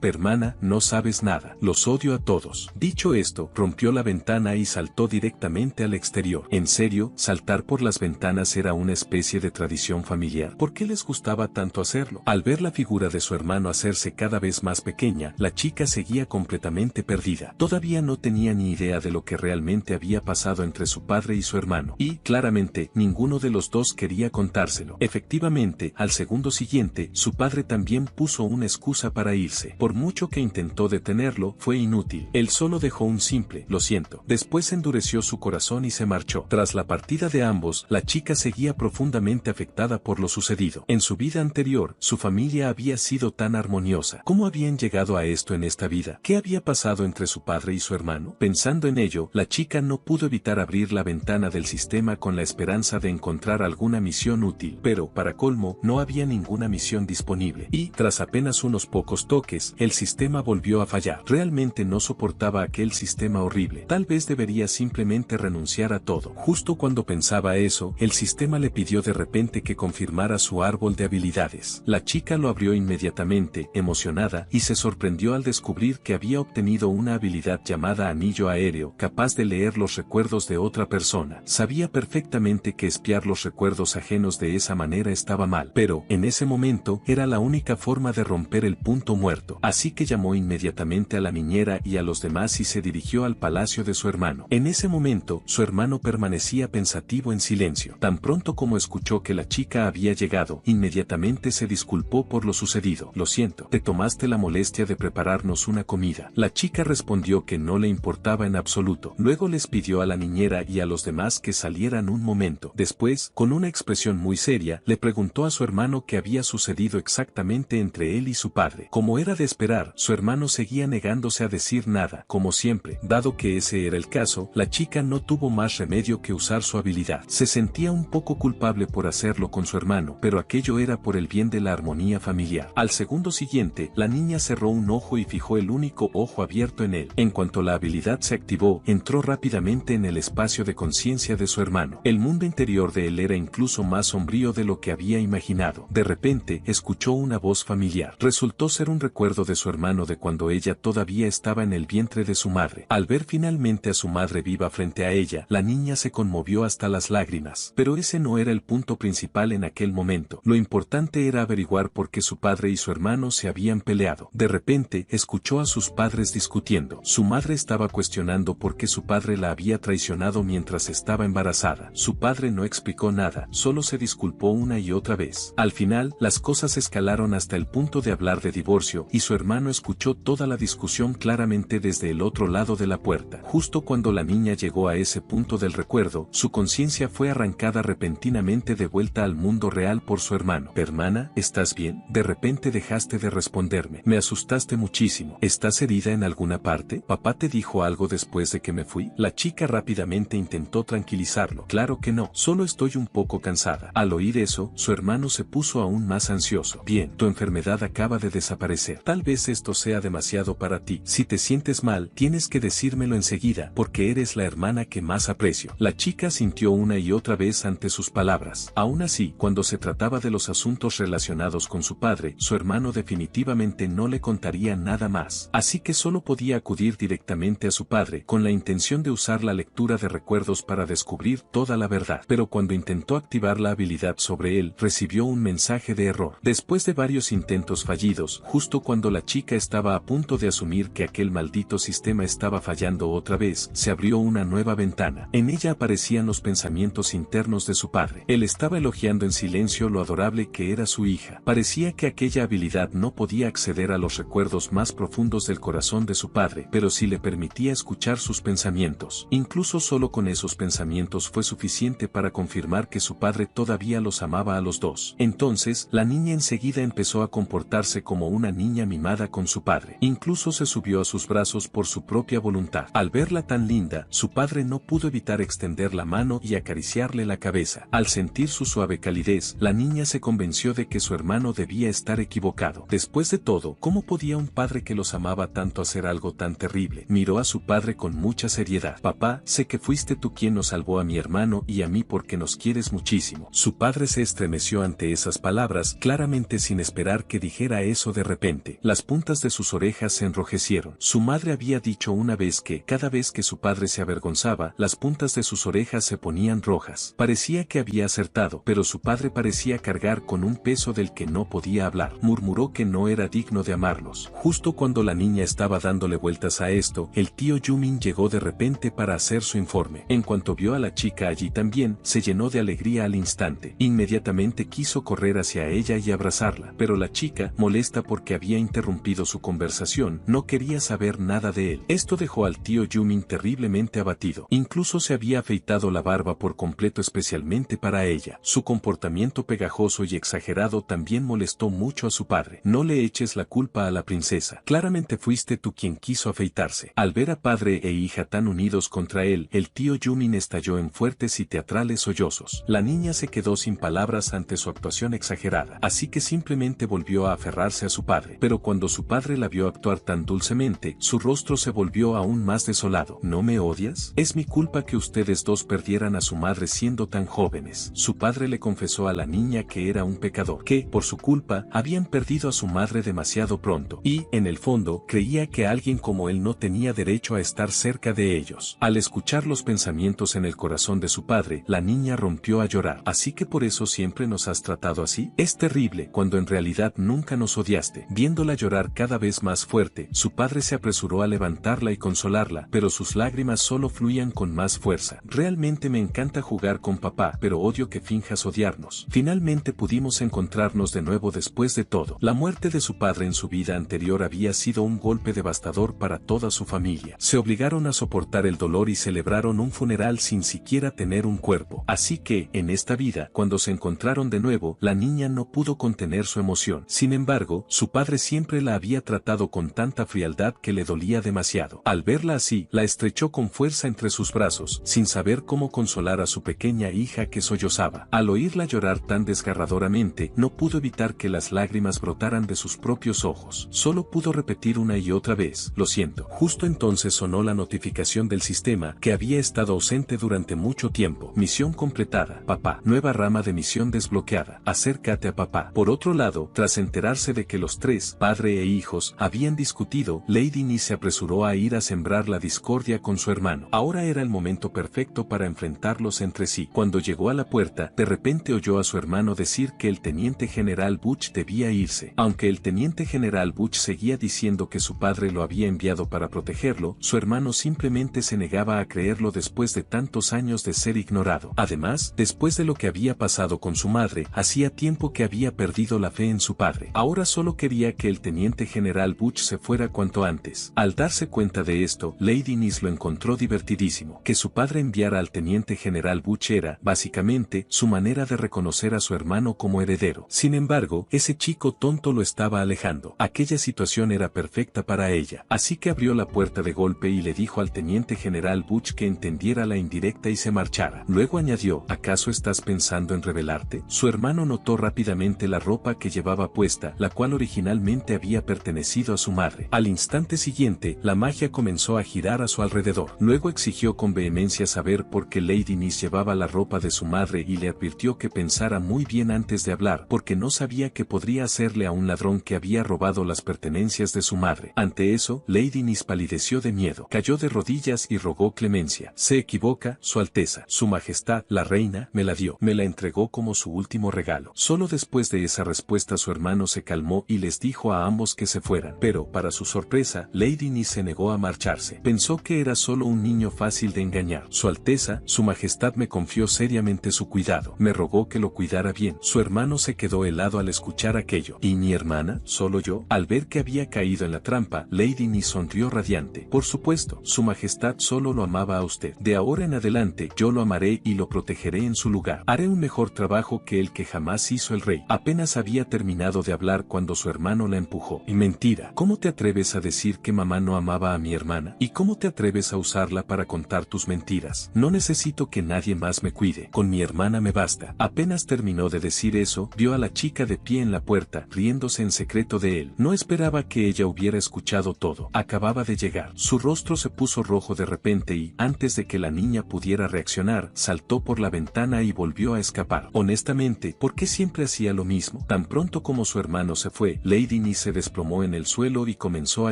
Hermana, no sabes nada. Los odio a todos. Dicho esto, rompió la ventana y saltó directamente al exterior. En serio, saltar por las ventanas era una especie de tradición familiar. ¿Por qué les gustaba tanto hacerlo? Al ver la figura de su hermano hacerse cada vez más pequeña, la chica seguía completamente perdida. Todavía no tenía ni idea de lo que realmente había pasado entre su padre y su hermano. Y, claramente, ninguno de los dos quería contárselo. Efectivamente, al segundo siguiente, su padre también puso una excusa para irse. Por mucho que intentó detenerlo, fue inútil. Él solo dejó un simple, lo siento. Después endureció su corazón y se marchó. Tras la partida de ambos, la chica seguía profundamente afectada por lo sucedido. En su vida anterior, su familia había sido tan armoniosa. ¿Cómo habían llegado a esto en esta vida? ¿Qué había pasado entre su padre y su hermano? Pensando en ello, la chica no pudo evitar abrir la ventana del sistema con la esperanza de encontrar alguna misión útil, pero, para colmo, no había ninguna misión disponible. Y, tras apenas unos pocos toques, el sistema volvió a fallar. Realmente no soportaba aquel sistema horrible. Tal vez debería simplemente renunciar a todo. Justo cuando pensaba eso, el sistema le pidió de repente que confirmara su árbol de habilidades. La chica lo abrió inmediatamente, emocionada, y se sorprendió al descubrir que había obtenido una habilidad llamada anillo aéreo, capaz de leer los recuerdos de otra persona. Sabía perfectamente que espiar los recuerdos ajenos de esa manera estaba mal, pero, en ese momento, era la única forma de romper el punto muerto. Así que llamó inmediatamente a la niñera y a los demás y se dirigió al palacio de su hermano. En ese momento, su hermano permanecía pensativo en silencio. Tan pronto como escuchó que la chica había llegado, inmediatamente se disculpó por lo sucedido. Lo siento, te tomaste la molestia de prepararnos una comida. La chica respondió que no le importaba en absoluto. Luego les pidió a la niñera y a los demás que salieran un momento. Después, con una expresión muy seria, le preguntó a su hermano qué había sucedido exactamente entre él y su padre. Como era de esperar, su hermano seguía negándose a decir nada. Como siempre, dado que ese era el caso, la chica no tuvo más remedio que usar su habilidad. Se sentía un poco culpable por hacerlo con su hermano, pero aquello era por el bien de la armonía familiar. Al segundo siguiente, la niña cerró un ojo y fijó el único ojo abierto en él. En cuanto la habilidad se activó, entró rápidamente en el espacio de conciencia de su hermano. El mundo interior de él era incluso más sombrío de lo que había imaginado. De repente, escuchó una voz familiar. Resultó ser un recuerdo de su hermano de cuando ella todavía estaba en el vientre de su madre. Al ver finalmente a su madre viva frente a ella, la niña se conmovió hasta las lágrimas. Pero ese no era el punto principal en aquel momento. Lo importante era averiguar por qué su padre y su hermano se habían peleado. De repente, escuchó a sus padres discutiendo. Su madre estaba cuestionando por qué su padre la había traicionado mientras estaba embarazada. Su padre no explicó nada, solo se disculpó una y otra vez. Al final, las cosas escalaron hasta el punto de hablar de divorcio, y su hermano escuchó toda la discusión claramente desde el otro lado de la puerta. Justo cuando la niña llegó a ese punto del recuerdo, su conciencia fue arrancada repentinamente de vuelta al mundo real por su hermano. Hermana, ¿estás bien? De repente dejaste de responderme. Me asustaste muchísimo. ¿Estás herida en alguna parte? ¿Papá te dijo algo después de que me fui? La chica rápidamente intentó tranquilizarlo. Claro que no, solo estoy un poco cansada. Al oír eso, su hermano se puso aún más ansioso. Bien, tu enfermedad acaba de desaparecer. Tal vez esto sea demasiado para ti. Si te sientes mal, tienes que decírmelo enseguida, porque eres la hermana que más aprecio. La chica sintió una y otra vez ante sus palabras. Aún así, cuando se trataba de los asuntos relacionados con su padre, su hermano definitivamente no le contaría nada más. Así que solo podía acudir directamente a su padre, con la intención de usar la lectura de recuerdos para descubrir toda la verdad. Pero cuando intentó activar la habilidad sobre él, recibió un mensaje de error. Después de varios intentos fallidos, justo cuando la chica estaba a punto de asumir que aquel maldito sistema estaba fallando otra vez, se abrió una nueva ventana. En ella aparecían los pensamientos internos de su padre. Él estaba elogiando en silencio lo adorable que era su hija. Parecía que aquella habilidad no podía acceder a los recuerdos más profundos del corazón de su padre, pero sí le permitía escuchar sus pensamientos. Incluso solo con esos pensamientos fue suficiente para confirmar que su padre todavía los amaba a los dos. Entonces, la niña enseguida empezó a comportarse como una niña mimada con su padre. Incluso se subió a sus brazos por su propia voluntad. Al verla tan linda, su padre no pudo evitar extender la mano y acariciarle la cabeza. Al sentir su suave suave calidez, la niña se convenció de que su hermano debía estar equivocado. Después de todo, ¿cómo podía un padre que los amaba tanto hacer algo tan terrible? Miró a su padre con mucha seriedad. Papá, sé que fuiste tú quien nos salvó a mi hermano y a mí porque nos quieres muchísimo. Su padre se estremeció ante esas palabras, claramente sin esperar que dijera eso de repente. Las puntas de sus orejas se enrojecieron. Su madre había dicho una vez que, cada vez que su padre se avergonzaba, las puntas de sus orejas se ponían rojas. Parecía que había acertado, pero su padre parecía cargar con un peso del que no podía hablar. Murmuró que no era digno de amarlos. Justo cuando la niña estaba dándole vueltas a esto, el tío Yumin llegó de repente para hacer su informe. En cuanto vio a la chica allí también, se llenó de alegría al instante. Inmediatamente quiso correr hacia ella y abrazarla, pero la chica, molesta porque había interrumpido su conversación, no quería saber nada de él. Esto dejó al tío Yumin terriblemente abatido. Incluso se había afeitado la barba por completo especialmente para ella. Su comportamiento pegajoso y exagerado también molestó mucho a su padre. No le eches la culpa a la princesa. Claramente fuiste tú quien quiso afeitarse. Al ver a padre e hija tan unidos contra él, el tío Yumin estalló en fuertes y teatrales sollozos. La niña se quedó sin palabras ante su actuación exagerada, así que simplemente volvió a aferrarse a su padre. Pero cuando su padre la vio actuar tan dulcemente, su rostro se volvió aún más desolado. ¿No me odias? Es mi culpa que ustedes dos perdieran a su madre siendo tan jóvenes. Su padre le confesó a la niña que era un pecador, que, por su culpa, habían perdido a su madre demasiado pronto, y, en el fondo, creía que alguien como él no tenía derecho a estar cerca de ellos. Al escuchar los pensamientos en el corazón de su padre, la niña rompió a llorar. ¿Así que por eso siempre nos has tratado así? Es terrible, cuando en realidad nunca nos odiaste. Viéndola llorar cada vez más fuerte, su padre se apresuró a levantarla y consolarla, pero sus lágrimas solo fluían con más fuerza. Realmente me encanta jugar con papá, pero odio que finjas odiarnos. Finalmente pudimos encontrarnos de nuevo después de todo. La muerte de su padre en su vida anterior había sido un golpe devastador para toda su familia. Se obligaron a soportar el dolor y celebraron un funeral sin siquiera tener un cuerpo. Así que, en esta vida, cuando se encontraron de nuevo, la niña no pudo contener su emoción. Sin embargo, su padre siempre la había tratado con tanta frialdad que le dolía demasiado. Al verla así, la estrechó con fuerza entre sus brazos, sin saber cómo consolar a su pequeña hija que sollozaba. Al oírla llorar tan desgarradoramente, no pudo evitar que las lágrimas brotaran de sus propios ojos. Solo pudo repetir una y otra vez, lo siento. Justo entonces sonó la notificación del sistema, que había estado ausente durante mucho tiempo. Misión completada. Papá. Nueva rama de misión desbloqueada. Acércate a papá. Por otro lado, tras enterarse de que los tres, padre e hijos, habían discutido, Lady Ni se apresuró a ir a sembrar la discordia con su hermano. Ahora era el momento perfecto para enfrentarlos entre sí. Cuando llegó a la puerta, de repente oyó a su hermano decir que el teniente general Butch debía irse. Aunque el teniente general Butch seguía diciendo que su padre lo había enviado para protegerlo, su hermano simplemente se negaba a creerlo después de tantos años de ser ignorado. Además, después de lo que había pasado con su madre, hacía tiempo que había perdido la fe en su padre. Ahora solo quería que el teniente general Butch se fuera cuanto antes. Al darse cuenta de esto, Lady Nis lo encontró divertidísimo. Que su padre enviara al teniente general Butch era, básicamente, su manera de reconocer a su hermano como heredero. Sin embargo, ese chico tonto lo estaba alejando. Aquella situación era perfecta para ella. Así que abrió la puerta de golpe y le dijo al teniente general Butch que entendiera la indirecta y se marchara. Luego añadió, ¿acaso estás pensando en rebelarte? Su hermano notó rápidamente la ropa que llevaba puesta, la cual originalmente había pertenecido a su madre. Al instante siguiente, la magia comenzó a girar a su alrededor. Luego exigió con vehemencia saber por qué Lady Nis llevaba la ropa de su madre y le advirtió que pensara muy bien antes de hablar, porque no sabía qué podría hacerle a un ladrón que había robado las pertenencias de su madre. Ante eso, Lady Nis palideció de miedo, cayó de rodillas y rogó clemencia. Se equivoca, Su Alteza. Su Majestad, la reina, me la dio. Me la entregó como su último regalo. Solo después de esa respuesta su hermano se calmó y les dijo a ambos que se fueran. Pero, para su sorpresa, Lady Nis se negó a marcharse. Pensó que era solo un niño fácil de engañar. Su Alteza, Su Majestad me confió seriamente su cuidado. Me rogó que lo cuidara bien. Su hermano se quedó helado al escuchar aquello. ¿Y mi hermana? ¿Solo yo? Al ver que había caído en la trampa, Lady Nis sonrió radiante. Por supuesto, Su Majestad solo lo amaba a usted. De ahora en adelante, yo lo amaré y lo protegeré en su lugar. Haré un mejor trabajo que el que jamás hizo el rey. Apenas había terminado de hablar cuando su hermano la empujó. Y mentira. ¿Cómo te atreves a decir que mamá no amaba a mi hermana? ¿Y cómo te atreves a usarla para contar tus mentiras? No necesito que nadie más me cuide. Con mi hermana me basta. basta. Apenas terminó de decir eso, vio a la chica de pie en la puerta, riéndose en secreto de él. No esperaba que ella hubiera escuchado todo. Acababa de llegar. Su rostro se puso rojo de repente y, antes de que la niña pudiera reaccionar, saltó por la ventana y volvió a escapar. Honestamente, ¿por qué siempre hacía lo mismo? Tan pronto como su hermano se fue, Lady Ni se desplomó en el suelo y comenzó a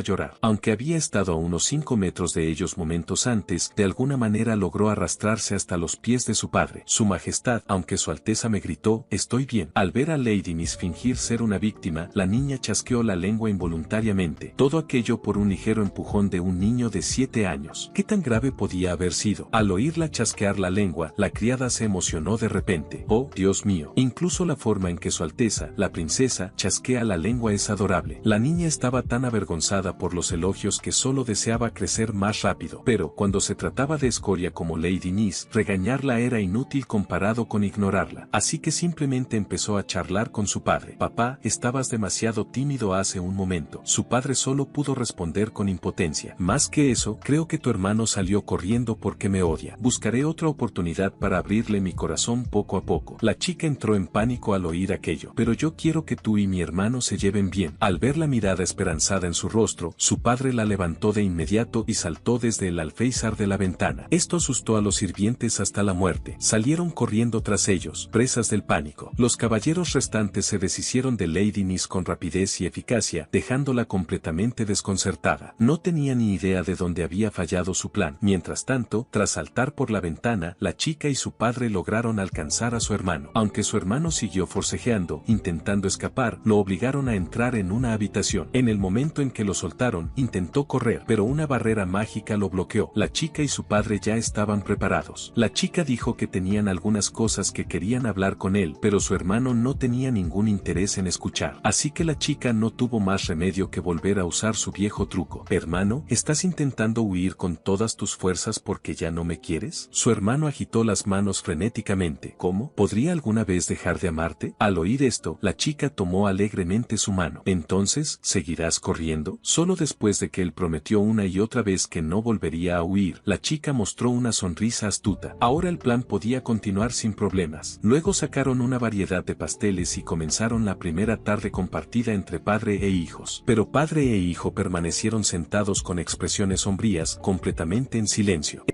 llorar. Aunque había estado a unos 5 metros de ellos momentos antes, de alguna manera logró arrastrarse hasta los pies de su padre. Su Majestad, aunque Su Alteza me gritó, estoy bien. Al ver a Lady Ni fingir ser una víctima, la niña chasqueó la lengua involuntariamente. Todo aquello por un ligero empujón de un niño de 7 años. ¿Qué tan grave podía haber sido? Al oírla chasquear la lengua, la criada se emocionó de repente. Oh, Dios mío. Incluso la forma en que Su Alteza, la princesa, chasquea la lengua es adorable. La niña estaba tan avergonzada por los elogios que solo deseaba crecer más rápido. Pero, cuando se trataba de escoria como Lady Nis, regañarla era inútil comparado con ignorarla. Así que simplemente empezó a charlar con su padre. Papá, estabas demasiado tímido hace un momento. Su padre solo pudo responder con impotencia. Más que eso, creo que tu hermano salió corriendo porque me odia. Buscaré otra oportunidad para abrirle mi corazón poco a poco. La chica entró en pánico al oír aquello. Pero yo quiero que tú y mi hermano se lleven bien. Al ver la mirada esperanzada en su rostro, su padre la levantó de inmediato y saltó desde el alféizar de la ventana. Esto asustó a los sirvientes hasta la muerte. Salieron corriendo tras ellos, presas del pánico. Los caballeros restantes se deshicieron de Lady Nis con rapidez y eficacia, dejándola completamente desconcertada. No tenía ni idea de dónde había fallado su plan. Mientras tanto, tras saltar por la ventana, la chica y su padre lograron alcanzar a su hermano. Aunque su hermano siguió forcejeando, intentando escapar, lo obligaron a entrar en una habitación. En el momento en que lo soltaron, intentó correr, pero una barrera mágica lo bloqueó. La chica y su padre ya estaban preparados. La chica dijo que tenían algunas cosas que querían hablar con él, pero su hermano no tenía ningún interés en escuchar. Así que la chica no tuvo más remedio que volver a usar su viejo truco. Hermano, ¿estás intentando huir con todas tus fuerzas porque ya no me quieres? Su hermano agitó las manos frenéticamente. ¿Cómo? ¿Podría alguna vez dejar de amarte? Al oír esto, la chica tomó alegremente su mano. Entonces, ¿seguirás corriendo? Solo después de que él prometió una y otra vez que no volvería a huir, la chica mostró una sonrisa astuta. Ahora el plan podía continuar sin problemas. Luego sacaron una variedad de pasteles y comenzaron la primera tarde compartida entre padre e hijos. Pero padre e hijo permanecieron sentados con expresiones sombrías, completamente en silencio.